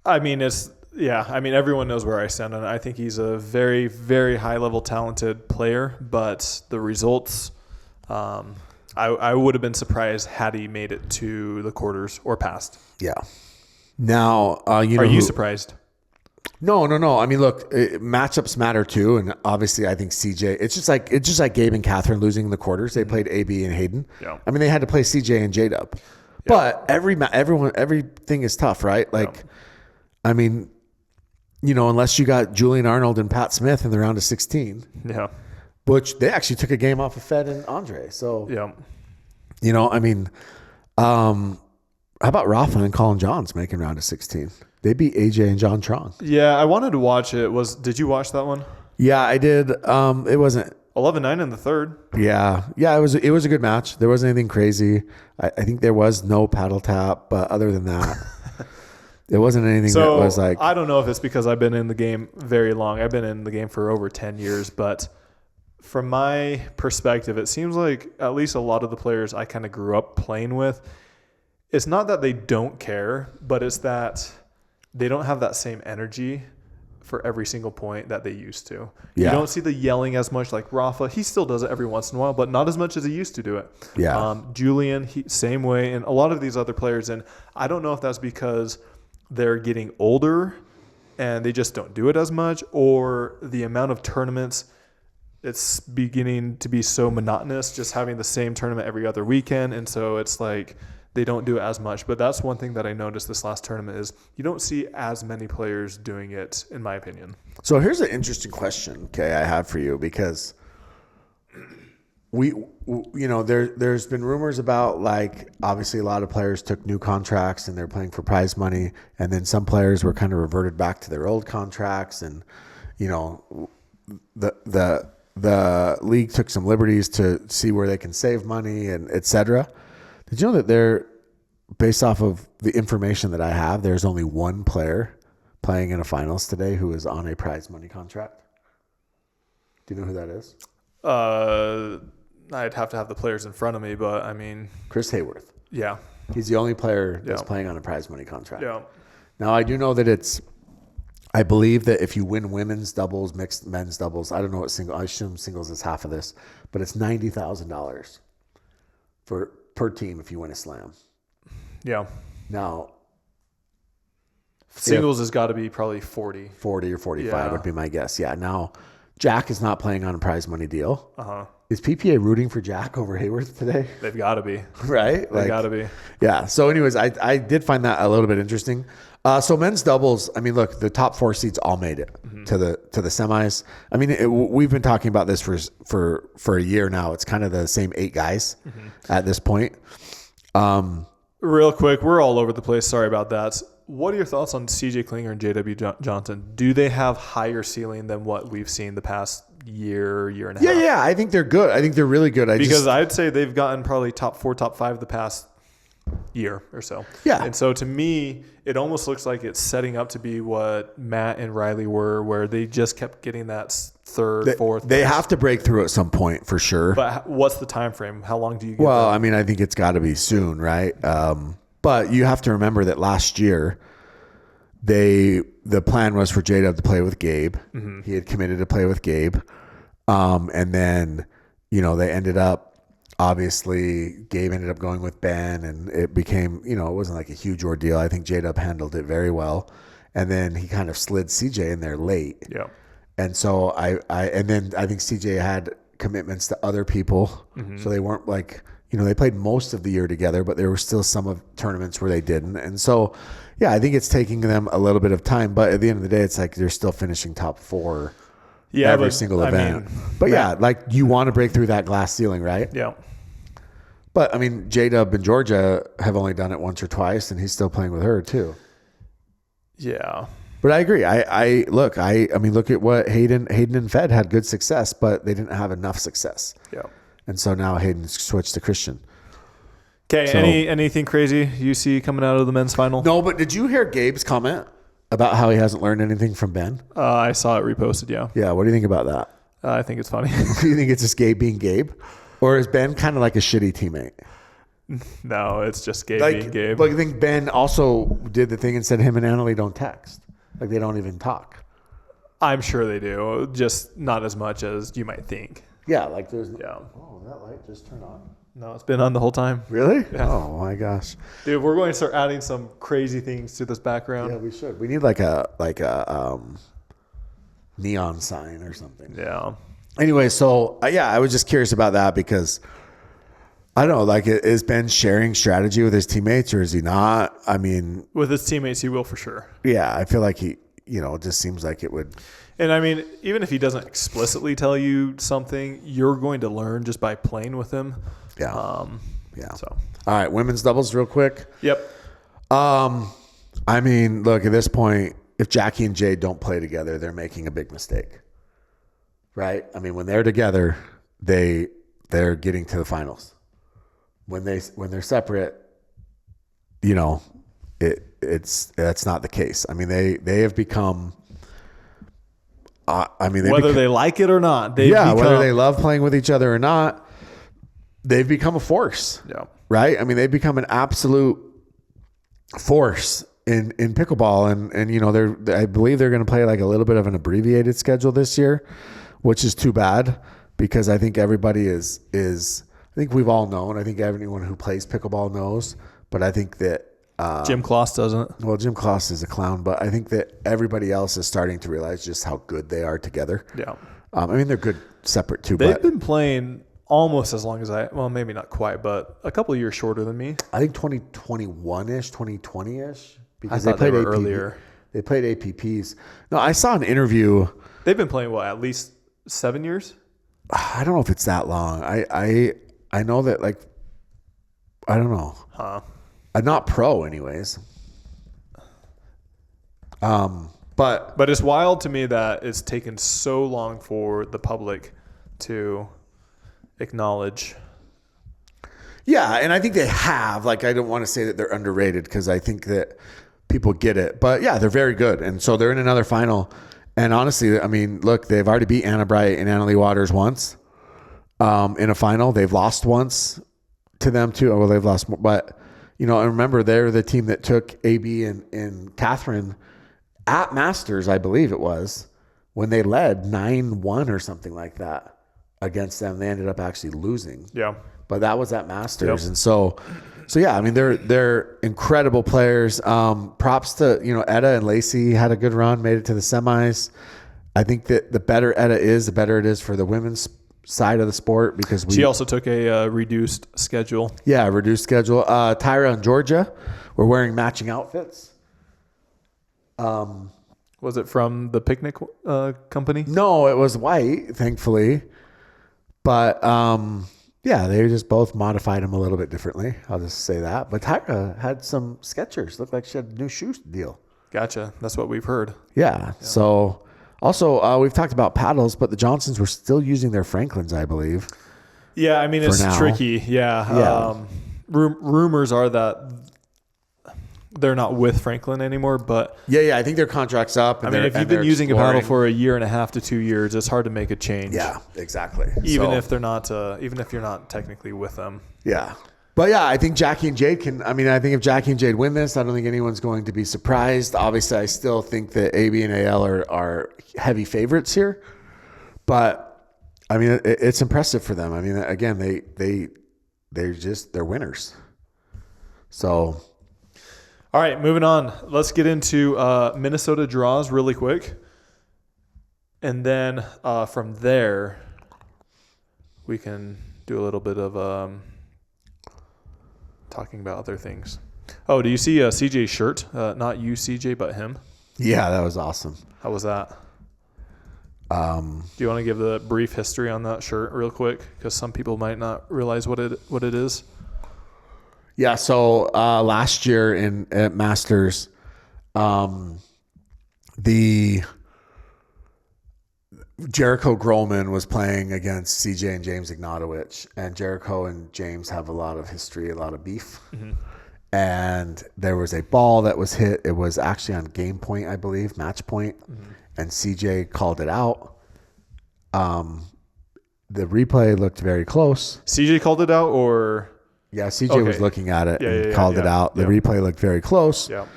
I mean, everyone knows where I stand, and I think he's a very, very high-level talented player, but the results... I would have been surprised had he made it to the quarters or past. Yeah. Now, are you surprised? No. I mean, look, matchups matter too, and obviously, I think CJ. It's just like Gabe and Catherine losing in the quarters. They played AB and Hayden. Yeah. I mean, they had to play CJ and J-Dub. Yeah. But everything is tough, right? Like, I mean, unless you got Julian Arnold and Pat Smith in the round of 16. Yeah. Which they actually took a game off of Fed and Andre. So, I mean, how about Rafa and Colin Johns making round of 16? They beat AJ and John Trong. Yeah, I wanted to watch it. Did you watch that one? Yeah, I did. It wasn't 11-9 in the third. Yeah. It was a good match. There wasn't anything crazy. I think there was no paddle tap, but other than that, it wasn't anything that was like. I don't know if it's because I've been in the game very long. I've been in the game for over 10 years, but. From my perspective, it seems like at least a lot of the players I kind of grew up playing with, it's not that they don't care, but it's that they don't have that same energy for every single point that they used to. Yeah. You don't see the yelling as much like Rafa. He still does it every once in a while, but not as much as he used to do it. Yeah. Julian, same way, and a lot of these other players. And I don't know if that's because they're getting older and they just don't do it as much, or the amount of tournaments – it's beginning to be so monotonous, just having the same tournament every other weekend. And so it's like they don't do it as much. But that's one thing that I noticed this last tournament is you don't see as many players doing it, in my opinion. So here's an interesting question, okay, I have for you, because there's been rumors about, like, obviously a lot of players took new contracts and they're playing for prize money. And then some players were kind of reverted back to their old contracts. And, the league took some liberties to see where they can save money and et cetera. Did you know that based off of the information that I have, there's only one player playing in a finals today who is on a prize money contract? Do you know who that is? I'd have to have the players in front of me, but I mean, Chris Hayworth. Yeah. He's the only player that's playing on a prize money contract. Yeah. Now, I do know that I believe that if you win women's doubles, mixed men's doubles, I don't know what single, I assume singles is half of this, but it's $90,000 per team if you win a slam. Yeah. Now, singles has got to be probably 40 or 45 would be my guess. Yeah. Now, Jack is not playing on a prize money deal. Uh-huh. Is PPA rooting for Jack over Hayworth today? They've got to be. Right? They've got to be. Yeah. So anyways, I did find that a little bit interesting. So men's doubles, I mean, look, the top 4 seeds all made it to the semis. I mean, we've been talking about this for a year now. It's kind of the same 8 guys at this point. Real quick, we're all over the place. Sorry about that. What are your thoughts on CJ Klinger and JW Johnson? Do they have higher ceiling than what we've seen the past year and a half? Yeah. I think they're good. I think they're really good. I'd say they've gotten probably top 4, top 5 the past year or so. Yeah. And so to me, it almost looks like it's setting up to be what Matt and Riley were, where they just kept getting that third, fourth. They have to break through at some point for sure. But what's the time frame? How long do you get? Well, I mean, I think it's got to be soon, right? But you have to remember that last year, the plan was for J-Dub to play with Gabe. Mm-hmm. He had committed to play with Gabe. And then, they ended up, obviously, Gabe ended up going with Ben, and it became, it wasn't like a huge ordeal. I think J-Dub handled it very well. And then he kind of slid CJ in there late. Yeah. And so I think CJ had commitments to other people. Mm-hmm. So they weren't like, they played most of the year together, but there were still some of tournaments where they didn't. And so, yeah, I think it's taking them a little bit of time, but at the end of the day, it's like they're still finishing top 4 every single event. But yeah, like you want to break through that glass ceiling, right? Yeah. But I mean, J-Dub and Georgia have only done it once or twice, and he's still playing with her too. Yeah. But I agree. I mean, look at what Hayden and Fed had good success, but they didn't have enough success. Yeah. And so now Hayden switched to Christian. Okay. So, anything crazy you see coming out of the men's final? No, but did you hear Gabe's comment about how he hasn't learned anything from Ben? I saw it reposted. Yeah. Yeah. What do you think about that? I think it's funny. Do you think it's just Gabe being Gabe, or is Ben kind of like a shitty teammate? No, it's just Gabe being Gabe. But I think Ben also did the thing and said him and Annalie don't text. Like they don't even talk. I'm sure they do, just not as much as you might think. Yeah, like there's. Yeah. Oh, that light just turned on. No, it's been on the whole time. Really? Yeah. Oh my gosh. Dude, we're going to start adding some crazy things to this background. Yeah, we should. We need like a neon sign or something. Yeah. Anyway, so I was just curious about that because I don't know, like is Ben sharing strategy with his teammates or is he not? I mean, with his teammates, he will for sure. Yeah, I feel like he, it just seems like it would. And I mean, even if he doesn't explicitly tell you something, you're going to learn just by playing with him. Yeah. Yeah. So, all right, women's doubles real quick. Yep. I mean, look, at this point, if Jackie and Jade don't play together, they're making a big mistake. Right? I mean, when they're together, they're getting to the finals. When they're separate, that's not the case. I mean, they have become. Whether they like it or not, whether they love playing with each other or not, they've become a force. Yeah. Right? I mean, they've become an absolute force in pickleball, and I believe they're going to play like a little bit of an abbreviated schedule this year, which is too bad because I think everybody is. I think we've all known. I think everyone who plays pickleball knows, but I think that. Jim Kloss doesn't. Well, Jim Kloss is a clown, but I think that everybody else is starting to realize just how good they are together. Yeah. I mean, they're good separate too. They've been playing almost as long as well, maybe not quite, but a couple of years shorter than me. I think 2021-ish, 2020-ish. Because they played earlier. They played APPs. No, I saw an interview. They've been playing, at least 7 years? I don't know if it's that long. I know that, like, I don't know. Huh. I'm not pro anyways. But it's wild to me that it's taken so long for the public to acknowledge. Yeah, and I think they have. Like, I don't want to say that they're underrated because I think that people get it. But yeah, they're very good. And so they're in another final. And honestly, I mean, look, they've already beat Anna Bright and Annalie Waters once in a final. They've lost once to them too. Oh, well, they've lost more. But, you know, and remember, they're the team that took AB and Catherine at Masters, I believe it was, when they led 9-1 or something like that against them. They ended up actually losing. Yeah. But that was at Masters. Yep. And so yeah, I mean, they're incredible players. Props to, you know, Etta and Lacey had a good run, made it to the semis. I think that the better Etta is, the better it is for the women's side of the sport, because she also took a reduced schedule. Yeah, reduced schedule. Tyra and Georgia were wearing matching outfits. Was it from the picnic company? No, it was white, thankfully. But yeah, they just both modified them a little bit differently. I'll just say that. But Tyra had some Skechers. Looked like she had a new shoe deal. Gotcha. That's what we've heard. Yeah. So also, we've talked about paddles, but the Johnsons were still using their Franklins, I believe. Yeah, I mean, it's tricky. Yeah. Rumors are that they're not with Franklin anymore, but yeah, I think their contract's up. I mean, if you've been using a paddle for 1.5 to 2 years, it's hard to make a change. Yeah, exactly. Even if they're not, even if you're not technically with them. Yeah, but yeah, I think Jackie and Jade can. I mean, I think if Jackie and Jade win this, I don't think anyone's going to be surprised. Obviously, I still think that AB and AL are heavy favorites here, but I mean, it's impressive for them. I mean, again, they're winners. So. All right, moving on. Let's get into Minnesota draws really quick. And then from there, we can do a little bit of talking about other things. Oh, do you see CJ's shirt? Not you, CJ, but him? Yeah, that was awesome. How was that? Do you want to give the brief history on that shirt real quick? Because some people might not realize what it is. Yeah, so last year at Masters, the Jericho Grolman was playing against CJ and James Ignatowicz, and Jericho and James have a lot of history, a lot of beef. Mm-hmm. And there was a ball that was hit. It was actually on game point, I believe, match point, and CJ called it out. The replay looked very close. CJ called it out, or... Yeah, CJ was looking at it and called it out. The replay looked very close. Yeah.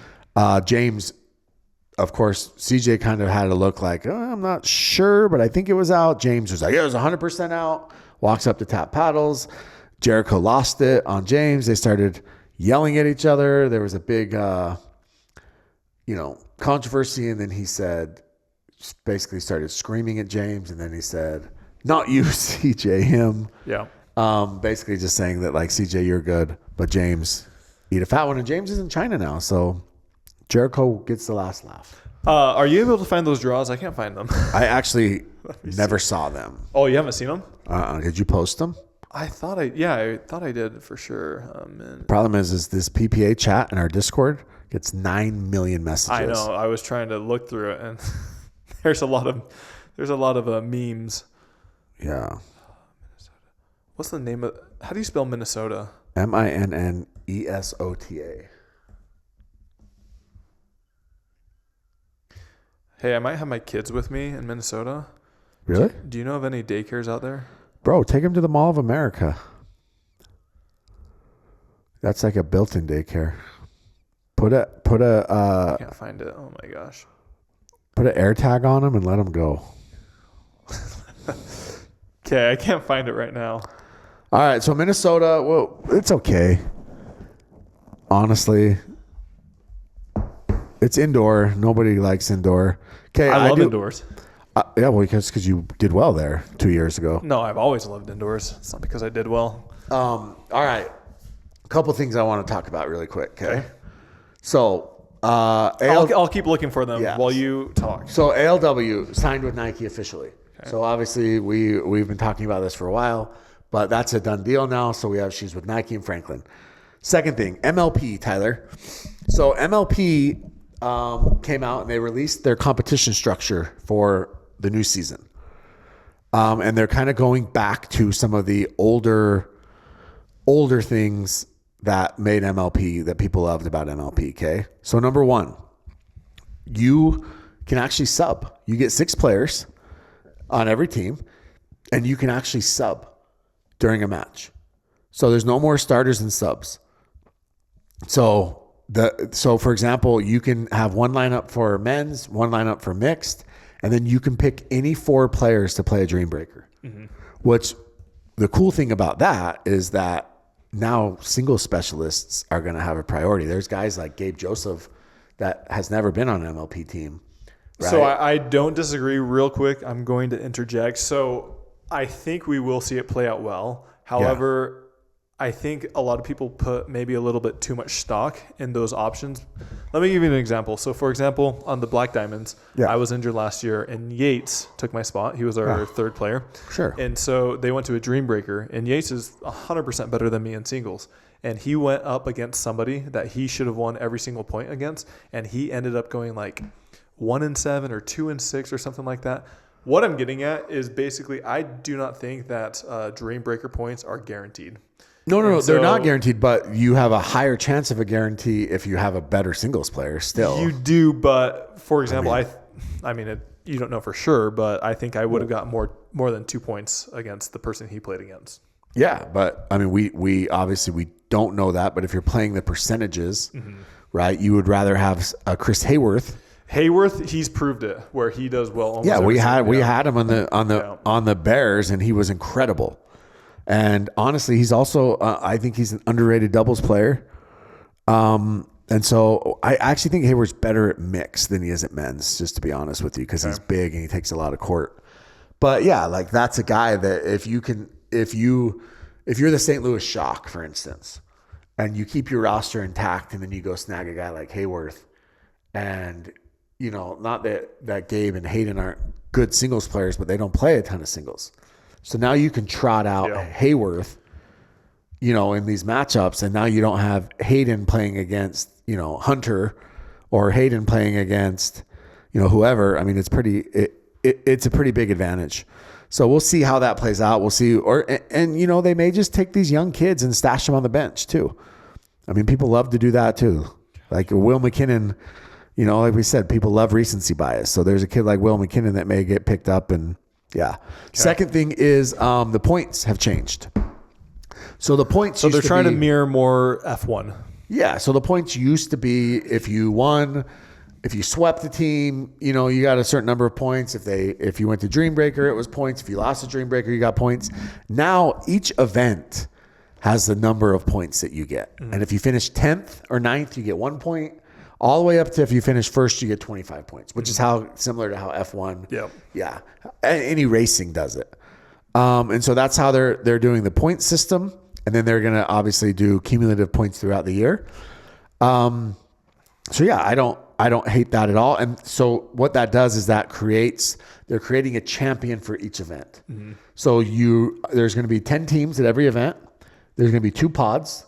James, of course, CJ kind of had a look like, I'm not sure, but I think it was out. James was like, it was 100% out. Walks up to tap paddles. Jericho lost it on James. They started yelling at each other. There was a big, controversy. And then he said, basically started screaming at James. And then he said, not you, CJ, him. Yeah. Basically just saying that, like, CJ, you're good, but James, eat a fat one. And James is in China now, so Jericho gets the last laugh. Are you able to find those draws? I can't find them. I actually never saw them. Oh, you haven't seen them? Did you post them? I thought I did for sure. Problem is this PPA chat in our Discord gets 9 million messages. I know. I was trying to look through it, and there's a lot of memes. Yeah. What's the name of... How do you spell Minnesota? Minnesota. Hey, I might have my kids with me in Minnesota. Really? Do you know of any daycares out there? Bro, take them to the Mall of America. That's like a built-in daycare. Put a I can't find it. Oh my gosh. Put an air tag on them and let them go. Okay, I can't find it right now. All right, so Minnesota, well, it's okay. Honestly, it's indoor. Nobody likes indoor. Okay, I love indoors. Yeah, well, because you did well there 2 years ago. No, I've always loved indoors. It's not because I did well. All right, a couple things I want to talk about really quick. Okay. So I'll keep looking for them while you talk. So ALW signed with Nike officially. Okay. So obviously we've been talking about this for a while, but that's a done deal now. So we have shoes with Nike and Franklin. Second thing, MLP, Tyler. So MLP came out and they released their competition structure for the new season. And they're kind of going back to some of the older things that made MLP, that people loved about MLP. Okay. So number one, you can actually sub. You get 6 players on every team, and you can actually sub during a match. So there's no more starters and subs. So for example, you can have one lineup for men's, one lineup for mixed, and then you can pick any 4 players to play a Dream Breaker. Which the cool thing about that is that now single specialists are going to have a priority. There's guys like Gabe Joseph that has never been on an MLP team. Right? So I don't disagree. Real quick, I'm going to interject. So I think we will see it play out well. However, I think a lot of people put maybe a little bit too much stock in those options. Let me give you an example. So, for example, on the Black Diamonds, I was injured last year, and Yates took my spot. He was our third player. Sure. And so they went to a Dream Breaker, and Yates is 100% better than me in singles. And he went up against somebody that he should have won every single point against, and he ended up going like 1-7 or 2-6 or something like that. What I'm getting at is basically I do not think that Dream Breaker points are guaranteed. No, they're not guaranteed, but you have a higher chance of a guarantee if you have a better singles player still. You do, but for example, I mean, you don't know for sure, but I think I would have got more than 2 points against the person he played against. Yeah, but I mean, we obviously we don't know that, but if you're playing the percentages, right, you would rather have a Chris Hayworth. Hayworth, he's proved it where he does well. Almost we had him on the Bears, and he was incredible. And honestly, he's also I think he's an underrated doubles player. And so I actually think Hayward's better at mix than he is at men's, just to be honest with you, because he's big and he takes a lot of court. But yeah, like that's a guy that if you're the St. Louis Shock, for instance, and you keep your roster intact, and then you go snag a guy like Hayworth, and not that Gabe and Hayden aren't good singles players, but they don't play a ton of singles. So now you can trot out Hayworth, in these matchups, and now you don't have Hayden playing against, Hunter, or Hayden playing against, whoever. I mean, it's a pretty big advantage. So we'll see how that plays out. We'll see, and they may just take these young kids and stash them on the bench too. I mean, people love to do that too. Like Will McKinnon, like we said, people love recency bias. So there's a kid like Will McKinnon that may get picked up and. Yeah. Okay. Second thing is the points have changed. So the points. So they're trying to mirror more F1. Yeah. So the points used to be if you won, if you swept the team, you got a certain number of points. If you went to Dream Breaker, it was points. If you lost to Dream Breaker, you got points. Now each event has the number of points that you get, and if you finish 10th or 9th, you get 1 point. All the way up to if you finish first, you get 25 points, which is similar to how F1, any racing does it. And so that's how they're doing the point system, and then they're going to obviously do cumulative points throughout the year. So yeah, I don't hate that at all. And so what that does is they're creating a champion for each event. So there's going to be 10 teams at every event. There's going to be 2 pods.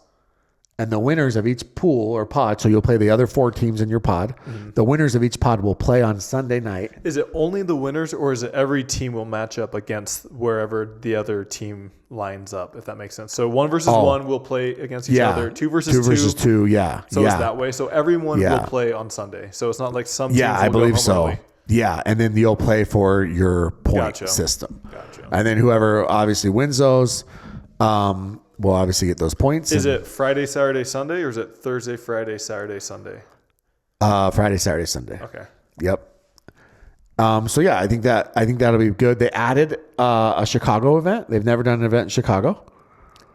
And the winners of each pool or pod, so you'll play the other 4 teams in your pod. The winners of each pod will play on Sunday night. Is it only the winners, or is it every team will match up against wherever the other team lines up, if that makes sense? So 1 versus 1 will play against each other. 2 versus 2. 2 versus 2, yeah. So it's that way. So everyone will play on Sunday. So it's not like some teams will I believe go so. Early. Yeah, and then you'll play for your point system. Gotcha. And then whoever obviously wins those will obviously get those points. Is it Friday, Saturday, Sunday, or is it Thursday, Friday, Saturday, Sunday? Friday, Saturday, Sunday. Okay. Yep. So yeah, I think that'll be good. They added a Chicago event. They've never done an event in Chicago.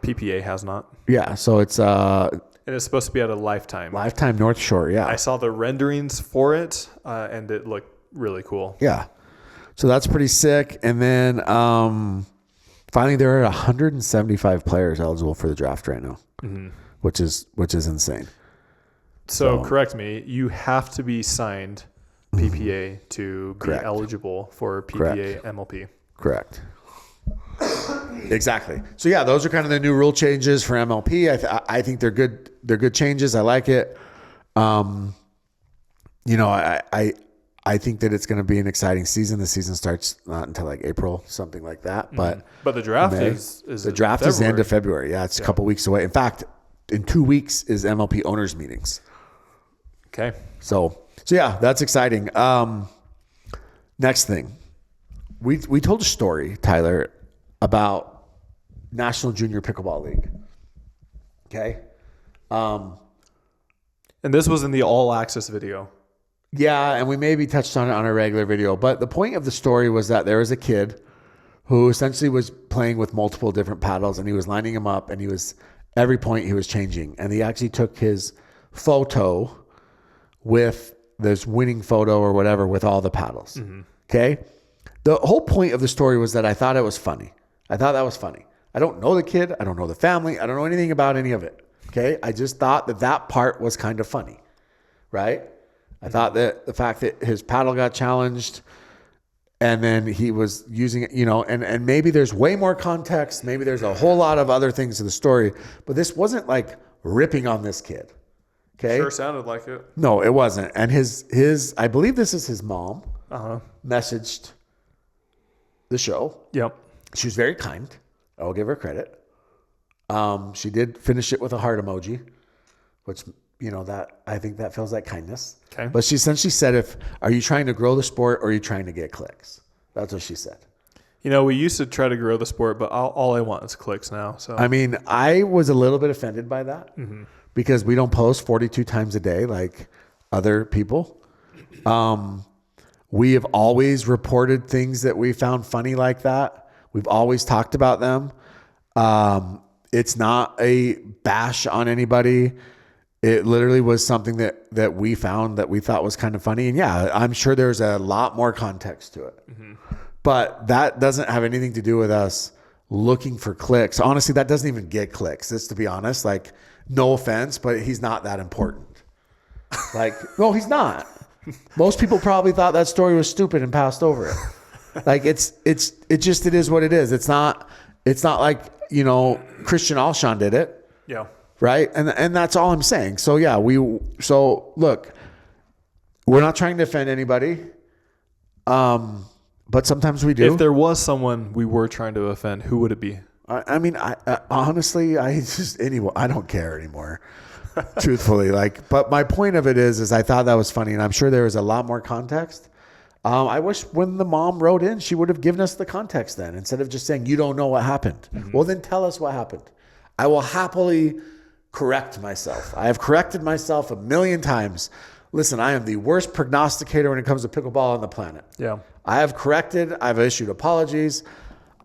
PPA has not. Yeah, so it's and it's supposed to be at a Lifetime North Shore. Yeah, I saw the renderings for it, and it looked really cool. Yeah, so that's pretty sick. And then finally, there are 175 players eligible for the draft right now, which is insane. So correct me. You have to be signed PPA to be eligible for PPA MLP. Correct. Exactly. So yeah, those are kind of the new rule changes for MLP. I think they're good. They're good changes. I like it. I think that it's going to be an exciting season. The season starts not until like April, something like that. But the draft is the draft is the end of February. Yeah, it's a couple weeks away. In fact, in 2 weeks is MLP owners meetings. Okay. So yeah, that's exciting. Next thing, we told a story, Tyler, about National Junior Pickleball League. Okay. And this was in the All Access video. Yeah, and we maybe touched on it on a regular video, but the point of the story was that there was a kid who essentially was playing with multiple different paddles, and he was lining them up, and every point he was changing, and he actually took his photo with this winning photo or whatever with all the paddles. Mm-hmm. Okay. The whole point of the story was that I thought it was funny. I thought that was funny. I don't know the kid. I don't know the family. I don't know anything about any of it. Okay. I just thought that part was kind of funny. Right. I thought that the fact that his paddle got challenged and then he was using it, and maybe there's way more context. Maybe there's a whole lot of other things to the story, but this wasn't like ripping on this kid. Okay. Sure sounded like it. No, it wasn't. And his I believe this is his mom, messaged the show. Yep. She was very kind. I'll give her credit. She did finish it with a heart emoji, which, that I think that feels like kindness. Okay. But she essentially said, are you trying to grow the sport or are you trying to get clicks? That's what she said. We used to try to grow the sport, but all I want is clicks now. So I mean, I was a little bit offended by that. Mm-hmm. Because we don't post 42 times a day like other people. We have always reported things that we found funny like that. We've always talked about them. It's not a bash on anybody. It literally was something that we found that we thought was kind of funny. And yeah, I'm sure there's a lot more context to it. Mm-hmm. But that doesn't have anything to do with us looking for clicks. Honestly, that doesn't even get clicks. Just to be honest, like, no offense, but he's not that important. No, he's not. Most people probably thought that story was stupid and passed over it. Like it is what it is. It's not like, Christian Alshon did it. Yeah. Right. And that's all I'm saying. So yeah, look, we're not trying to offend anybody. But sometimes we do. If there was someone we were trying to offend, who would it be? I mean, honestly, I don't care anymore, truthfully. But my point of it is I thought that was funny, and I'm sure there was a lot more context. I wish when the mom wrote in, she would have given us the context then, instead of just saying, you don't know what happened. Mm-hmm. Well, then tell us what happened. I will happily correct myself. I have corrected myself a million times. Listen, I am the worst prognosticator when it comes to pickleball on the planet. Yeah. I have corrected. I've issued apologies.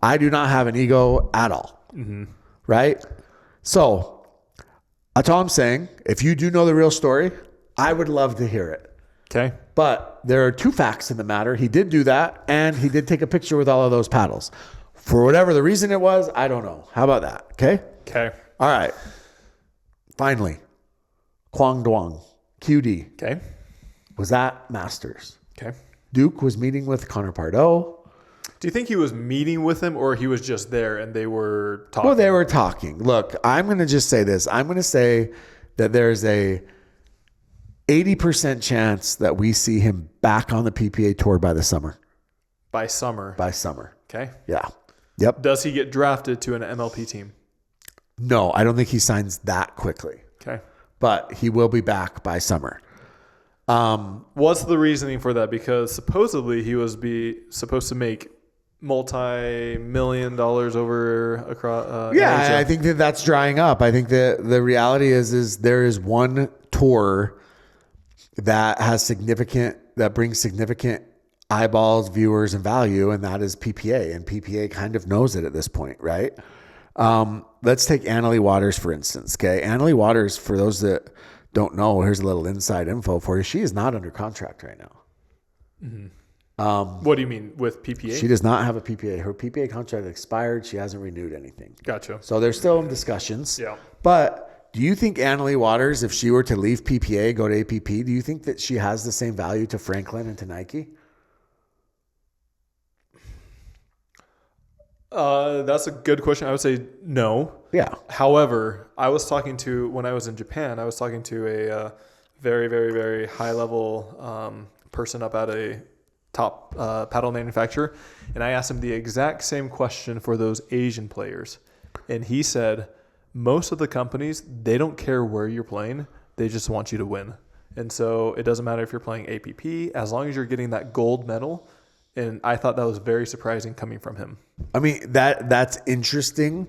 I do not have an ego at all. Mm-hmm. Right? So that's all I'm saying. If you do know the real story, I would love to hear it. Okay. But there are two facts in the matter. He did do that, and he did take a picture with all of those paddles. For whatever the reason it was, I don't know. How about that? Okay? Okay. All right. Finally, Quang Đưong, QD. Okay. Was at Masters. Okay. Duke was meeting with Connor Pardo. Do you think he was meeting with him or he was just there and they were talking? Well, they were talking. Look, I'm going to just say this. I'm going to say that there's a 80% chance that we see him back on the PPA tour by the summer. By summer? By summer. Okay. Yeah. Yep. Does he get drafted to an MLP team? No, I don't think he signs that quickly. Okay. But he will be back by summer. What's the reasoning for that? Because supposedly he was supposed to make multi-million-dollar over across. Yeah, I think that's drying up. I think that the reality is there is one tour that brings significant eyeballs, viewers, and value, and that is PPA. And PPA kind of knows it at this point, right? Let's take Annalie Waters, for instance. Okay, Annalie Waters, for those that don't know, here's a little inside info for you. She is not under contract right now. Mm-hmm. What do you mean with PPA? She does not have a PPA. Her PPA contract expired. She hasn't renewed anything. Gotcha. So they're still in discussions. Yeah. But do you think Annalie Waters, if she were to leave PPA, go to APP, do you think that she has the same value to Franklin and to Nike? That's a good question. I would say no. Yeah. However, when I was in Japan, I was talking to a very, very, very high level person up at a top paddle manufacturer. And I asked him the exact same question for those Asian players. And he said, most of the companies, they don't care where you're playing. They just want you to win. And so it doesn't matter if you're playing APP, as long as you're getting that gold medal. And I thought that was very surprising coming from him. I mean, that's interesting.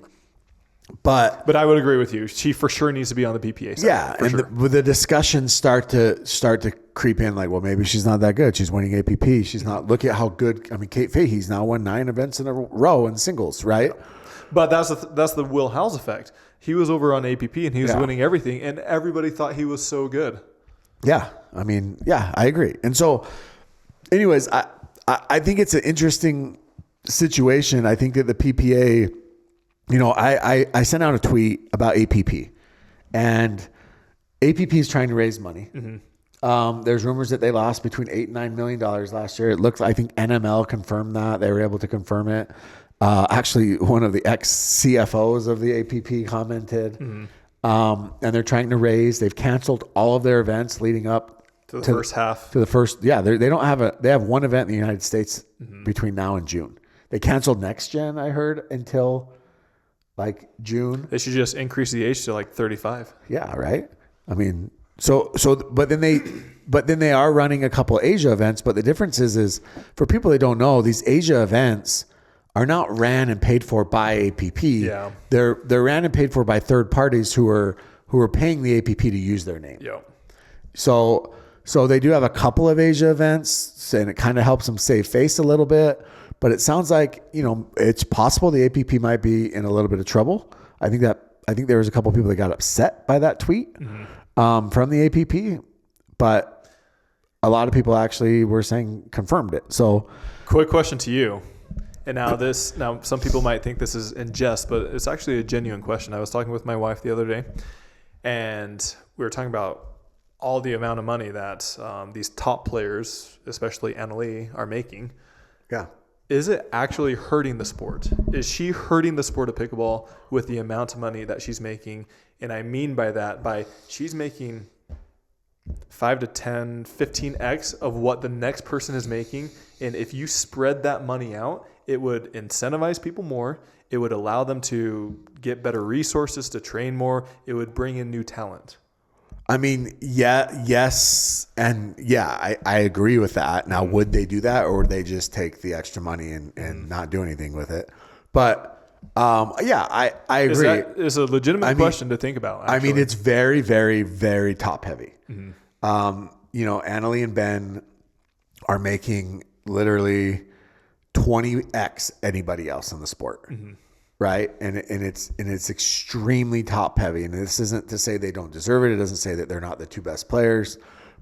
But I would agree with you. She for sure needs to be on the PPA side. Yeah, and sure. The discussions start to creep in. Like, well, maybe she's not that good. She's winning APP. She's not. Look at how good. I mean, Kate Fahey's now won 9 events in a row in singles, right? But that's the Will Howes effect. He was over on APP and he was winning everything, and everybody thought he was so good. Yeah, I mean, yeah, I agree. And so, anyways, I think it's an interesting situation. I think that the PPA. You know, I sent out a tweet about APP, and APP is trying to raise money. Mm-hmm. There's rumors that they lost between $8 and $9 million last year. It looks, I think NML confirmed that. They were able to confirm it. Actually, one of the ex-CFOs of the APP commented, and they're trying to raise. They've canceled all of their events leading up to the first half. To the first, yeah. They don't have they have one event in the United States between now and June. They canceled Next Gen, I heard, until like June. They should just increase the age to like 35. Yeah, right. I mean, but then they are running a couple of Asia events. But the difference is for people that don't know, these Asia events are not ran and paid for by APP. Yeah, they're ran and paid for by third parties who are paying the APP to use their name. Yeah. So they do have a couple of Asia events, and it kind of helps them save face a little bit. But it sounds like, you know, it's possible the APP might be in a little bit of trouble. I think there was a couple of people that got upset by that tweet from the APP, but a lot of people actually were saying confirmed it. So, quick question to you. And now some people might think this is in jest, but it's actually a genuine question. I was talking with my wife the other day, and we were talking about all the amount of money that these top players, especially Annalie, are making. Yeah. Is it actually hurting the sport? Is she hurting the sport of pickleball with the amount of money that she's making? And I mean by that, she's making 5 to 10, 15x of what the next person is making. And if you spread that money out, it would incentivize people more. It would allow them to get better resources to train more. It would bring in new talent. I mean, yes. And yeah, I agree with that. Now, would they do that, or would they just take the extra money and not do anything with it? But yeah, I agree. It's a legitimate question to think about. Actually. I mean, it's very, very, very top heavy. Mm-hmm. You know, Annalie and Ben are making literally 20x anybody else in the sport. Mm-hmm. Right. And it's extremely top heavy. And this isn't to say they don't deserve it. It doesn't say that they're not the two best players,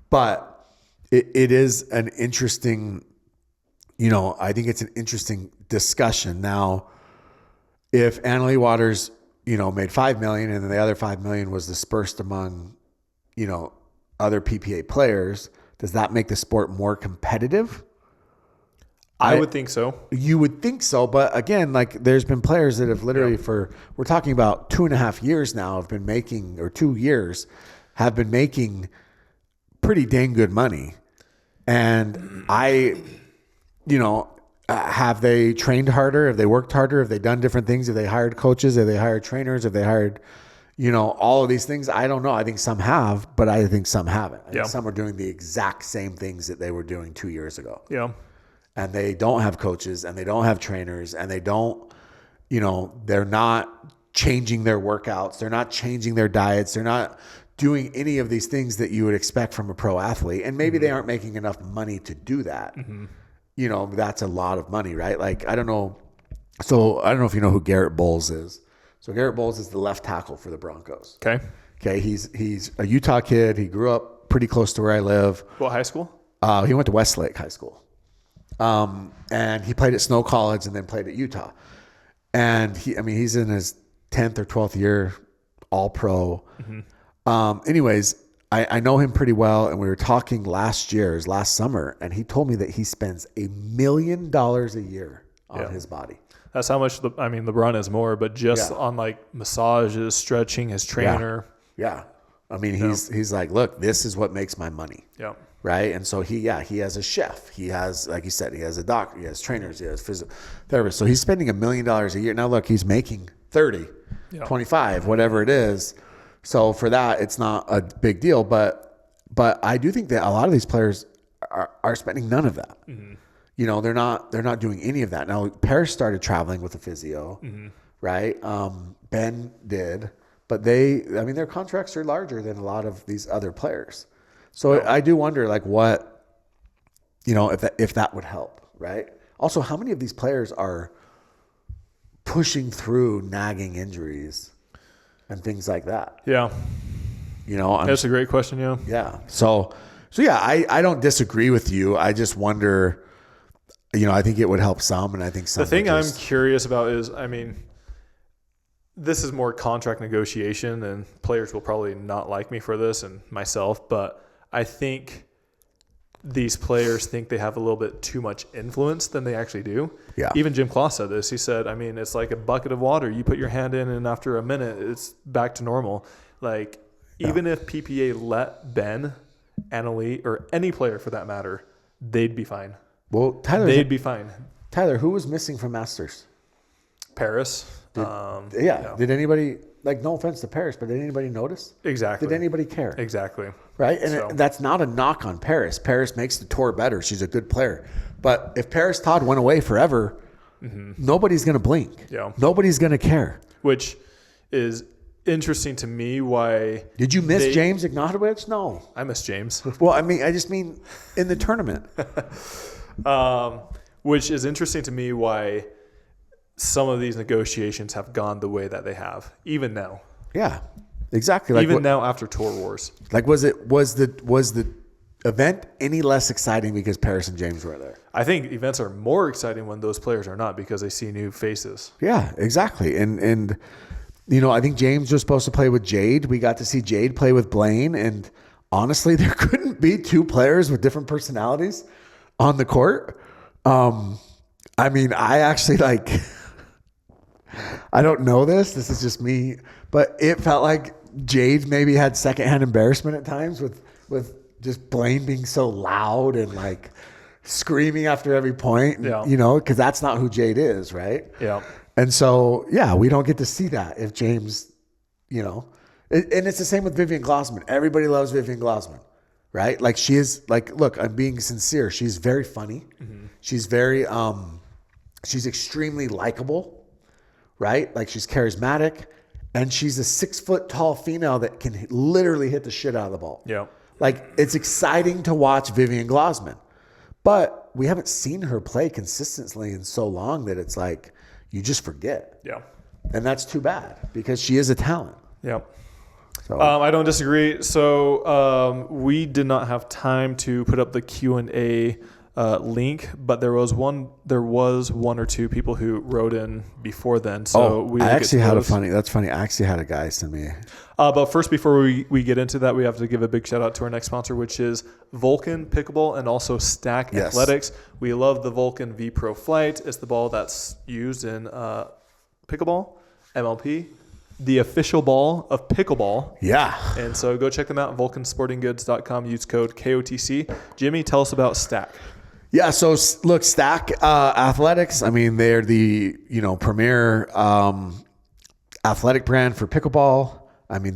but it is an interesting, you know, I think it's an interesting discussion. Now, if Annalie Waters, you know, made $5 million and then the other $5 million was dispersed among, you know, other PPA players, does that make the sport more competitive? I would think so. You would think so. But again, like there's been players that have literally we're talking about 2.5 years now have been making, or 2 years have been making pretty dang good money. And have they trained harder? Have they worked harder? Have they done different things? Have they hired coaches? Have they hired trainers? Have they hired, you know, all of these things? I don't know. I think some have, but I think some haven't. I think some are doing the exact same things that they were doing 2 years ago. Yeah. And they don't have coaches and they don't have trainers and they don't, you know, they're not changing their workouts. They're not changing their diets. They're not doing any of these things that you would expect from a pro athlete. And maybe they aren't making enough money to do that. Mm-hmm. You know, that's a lot of money, right? Like, I don't know. So I don't know if you know who Garrett Bowles is. So Garrett Bowles is the left tackle for the Broncos. Okay. He's a Utah kid. He grew up pretty close to where I live. What high school? He went to Westlake High School. And he played at Snow College and then played at Utah. And he's in his 10th or 12th year, all pro. Mm-hmm. Anyways, I know him pretty well. And we were talking last summer, and he told me that he spends $1 million a year on his body. That's how much LeBron is more, but just on like massages, stretching, his trainer. Yeah. I mean, he's like, look, this is what makes my money. Yeah. Right. And so he has a chef. He has, like you said, he has a doctor, he has trainers, he has physical therapists. So he's spending $1 million a year. Now look, he's making 30. 25, whatever it is. So for that, it's not a big deal. But I do think that a lot of these players are spending none of that. You know, they're not doing any of that. Now, Paris started traveling with a physio, right? Ben did, but their contracts are larger than a lot of these other players. So I do wonder, like, what, you know, if that would help, right? Also, how many of these players are pushing through nagging injuries and things like that? Yeah. You know, that's a great question. Yeah. Yeah. So yeah, I don't disagree with you. I just wonder, you know, I think it would help some, and I think some. The thing I'm curious about is, I mean, this is more contract negotiation, and players will probably not like me for this, and myself, but I think these players think they have a little bit too much influence than they actually do. Yeah. Even Jim Kloss said this. He said, I mean, it's like a bucket of water. You put your hand in, and after a minute, it's back to normal. Like, even if PPA let Ben, Anneli, or any player for that matter, they'd be fine. Well, they'd be fine. Tyler, who was missing from Masters? Paris. Did anybody, like, no offense to Paris, but did anybody notice? Exactly. Did anybody care? Exactly. Right? And that's not a knock on Paris. Paris makes the tour better. She's a good player. But if Paris Todd went away forever, nobody's going to blink. Yeah. Nobody's going to care. Which is interesting to me. Why did you miss James Ignatowicz? No. I miss James. Well, I just mean in the tournament. Which is interesting to me why some of these negotiations have gone the way that they have, even now. Yeah, exactly. Like even now after Tour Wars. Like, was the event any less exciting because Paris and James were there? I think events are more exciting when those players are not, because they see new faces. Yeah, exactly. And you know, I think James was supposed to play with Jade. We got to see Jade play with Blaine, and honestly, there couldn't be two players with different personalities on the court. I mean, I actually I don't know this. This is just me, but it felt like Jade maybe had secondhand embarrassment at times with just Blaine being so loud and like screaming after every point. Yeah. You know, because that's not who Jade is, right? Yeah. And so, yeah, we don't get to see that if James, you know, and it's the same with Vivian Glossman. Everybody loves Vivian Glossman, right? Like, she is, like, look, I'm being sincere. She's very funny. She's very, she's extremely likable, right? Like, she's charismatic, and she's a 6 foot tall female that can literally hit the shit out of the ball. Yeah. Like, it's exciting to watch Vivian Glossman, but we haven't seen her play consistently in so long that it's like, you just forget. Yeah. And that's too bad, because she is a talent. Yeah. So. I don't disagree. So we did not have time to put up the Q&A link, but there was one or two people who wrote in before then. So I actually had that's funny. I actually had a guy send me. But first, before we get into that, we have to give a big shout out to our next sponsor, which is Vulcan Pickleball and also Stack Athletics. We love the Vulcan V Pro Flight. It's the ball that's used in pickleball, MLP, the official ball of pickleball. Yeah. And so go check them out, vulcansportinggoods.com. Use code KOTC. Jimmy, tell us about Stack. Yeah, so look, Stack Athletics, I mean, they're the, you know, premier athletic brand for pickleball. I mean,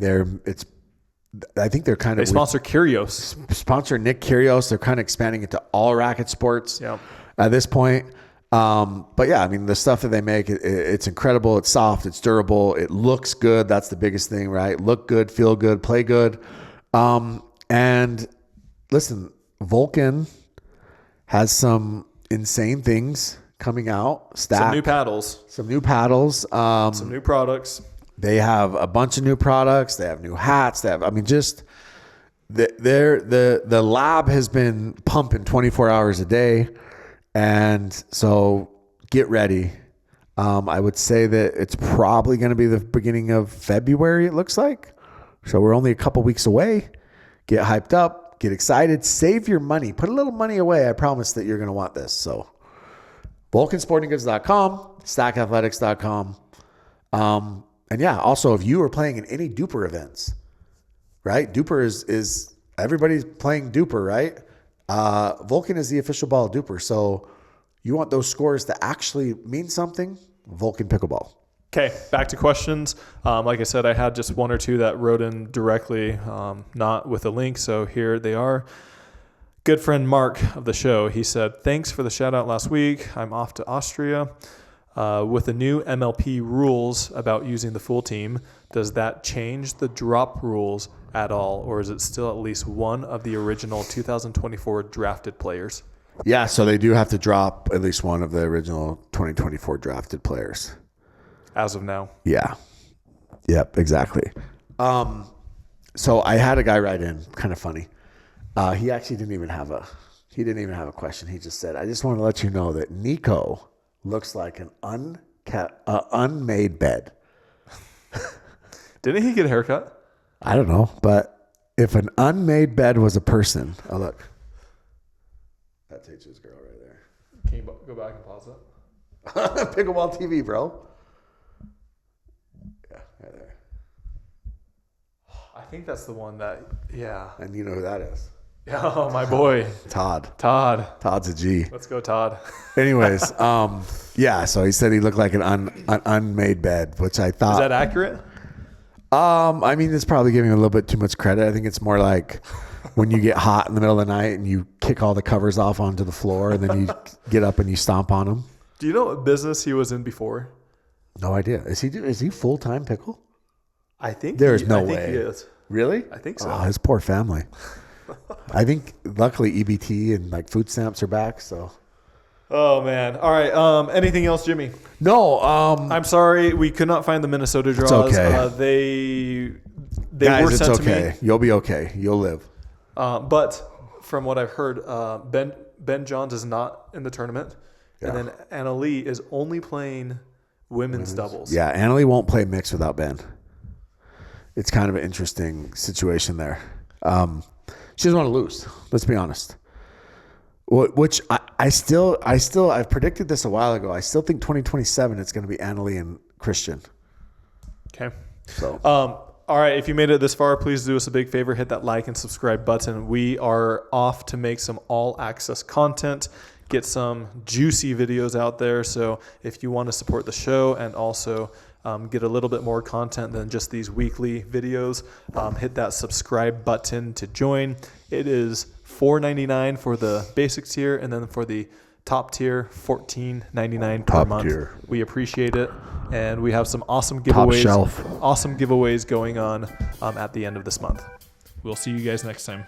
I think they're kind of... They sponsor Kyrgios. Sponsor Nick Kyrgios. They're kind of expanding into all racket sports at this point. But yeah, I mean, the stuff that they make, it's incredible. It's soft. It's durable. It looks good. That's the biggest thing, right? Look good, feel good, play good. And listen, Vulcan has some insane things coming out. Stack. Some new paddles. Some new paddles. Some new products. They have a bunch of new products. They have new hats. They have, I mean, just the lab has been pumping 24 hours a day. And so get ready. I would say that it's probably going to be the beginning of February, it looks like. So we're only a couple weeks away. Get hyped up, get excited, save your money, put a little money away. I promise that you're going to want this. So vulcansportinggoods.com, stackathletics.com. And yeah, also if you are playing in any Duper events, right? Duper is everybody's playing Duper, right? Vulcan is the official ball of Duper. So you want those scores to actually mean something? Vulcan Pickleball. Okay, back to questions. Like I said, I had just one or two that wrote in directly, not with a link. So here they are. Good friend Mark of the show, he said, thanks for the shout out last week. I'm off to Austria. With the new MLP rules about using the full team, does that change the drop rules at all, or is it still at least one of the original 2024 drafted players? Yeah, so they do have to drop at least one of the original 2024 drafted players. As of now. Yeah. Yep, exactly. So I had a guy write in, kind of funny. He actually didn't even have a question. He just said, I just want to let you know that Nico looks like an unmade bed. Didn't he get a haircut? I don't know, but if an unmade bed was a person, oh look, that teaches girl right there. Can you go back and pause it? Pickleball TV, bro. Yeah, right there. I think that's the one that, yeah. And you know who that is? Oh, my boy. Todd. Todd's a G. Let's go, Todd. Anyways, yeah, so he said he looked like an unmade bed, which I thought. Is that accurate? I mean, it's probably giving him a little bit too much credit. I think it's more like when you get hot in the middle of the night and you kick all the covers off onto the floor and then you get up and you stomp on them. Do you know what business he was in before? No idea. Is he full-time pickle? I think there's no way. I think he is. Really? I think so. Oh, his poor family. I think luckily EBT and like food stamps are back, so. Oh man. All right. Anything else, Jimmy? No. I'm sorry. We could not find the Minnesota draws. It's okay. They Guys, were sent it's to okay. me. You'll be okay. You'll live. But from what I've heard, Ben Johns is not in the tournament. Yeah. And then Anna Lee is only playing women's doubles. Yeah. Anna Lee won't play mixed without Ben. It's kind of an interesting situation there. She doesn't want to lose. Let's be honest. Which I've predicted this a while ago. I still think 2027 it's going to be Annalie and Christian. Okay. So. All right. If you made it this far, please do us a big favor. Hit that like and subscribe button. We are off to make some all access content, get some juicy videos out there. So if you want to support the show and also get a little bit more content than just these weekly videos, hit that subscribe button to join. It is $4.99 for the basic tier, and then for the top tier, $14.99 per month. Tier. We appreciate it, and we have some awesome giveaways. Top shelf. Awesome giveaways going on at the end of this month. We'll see you guys next time.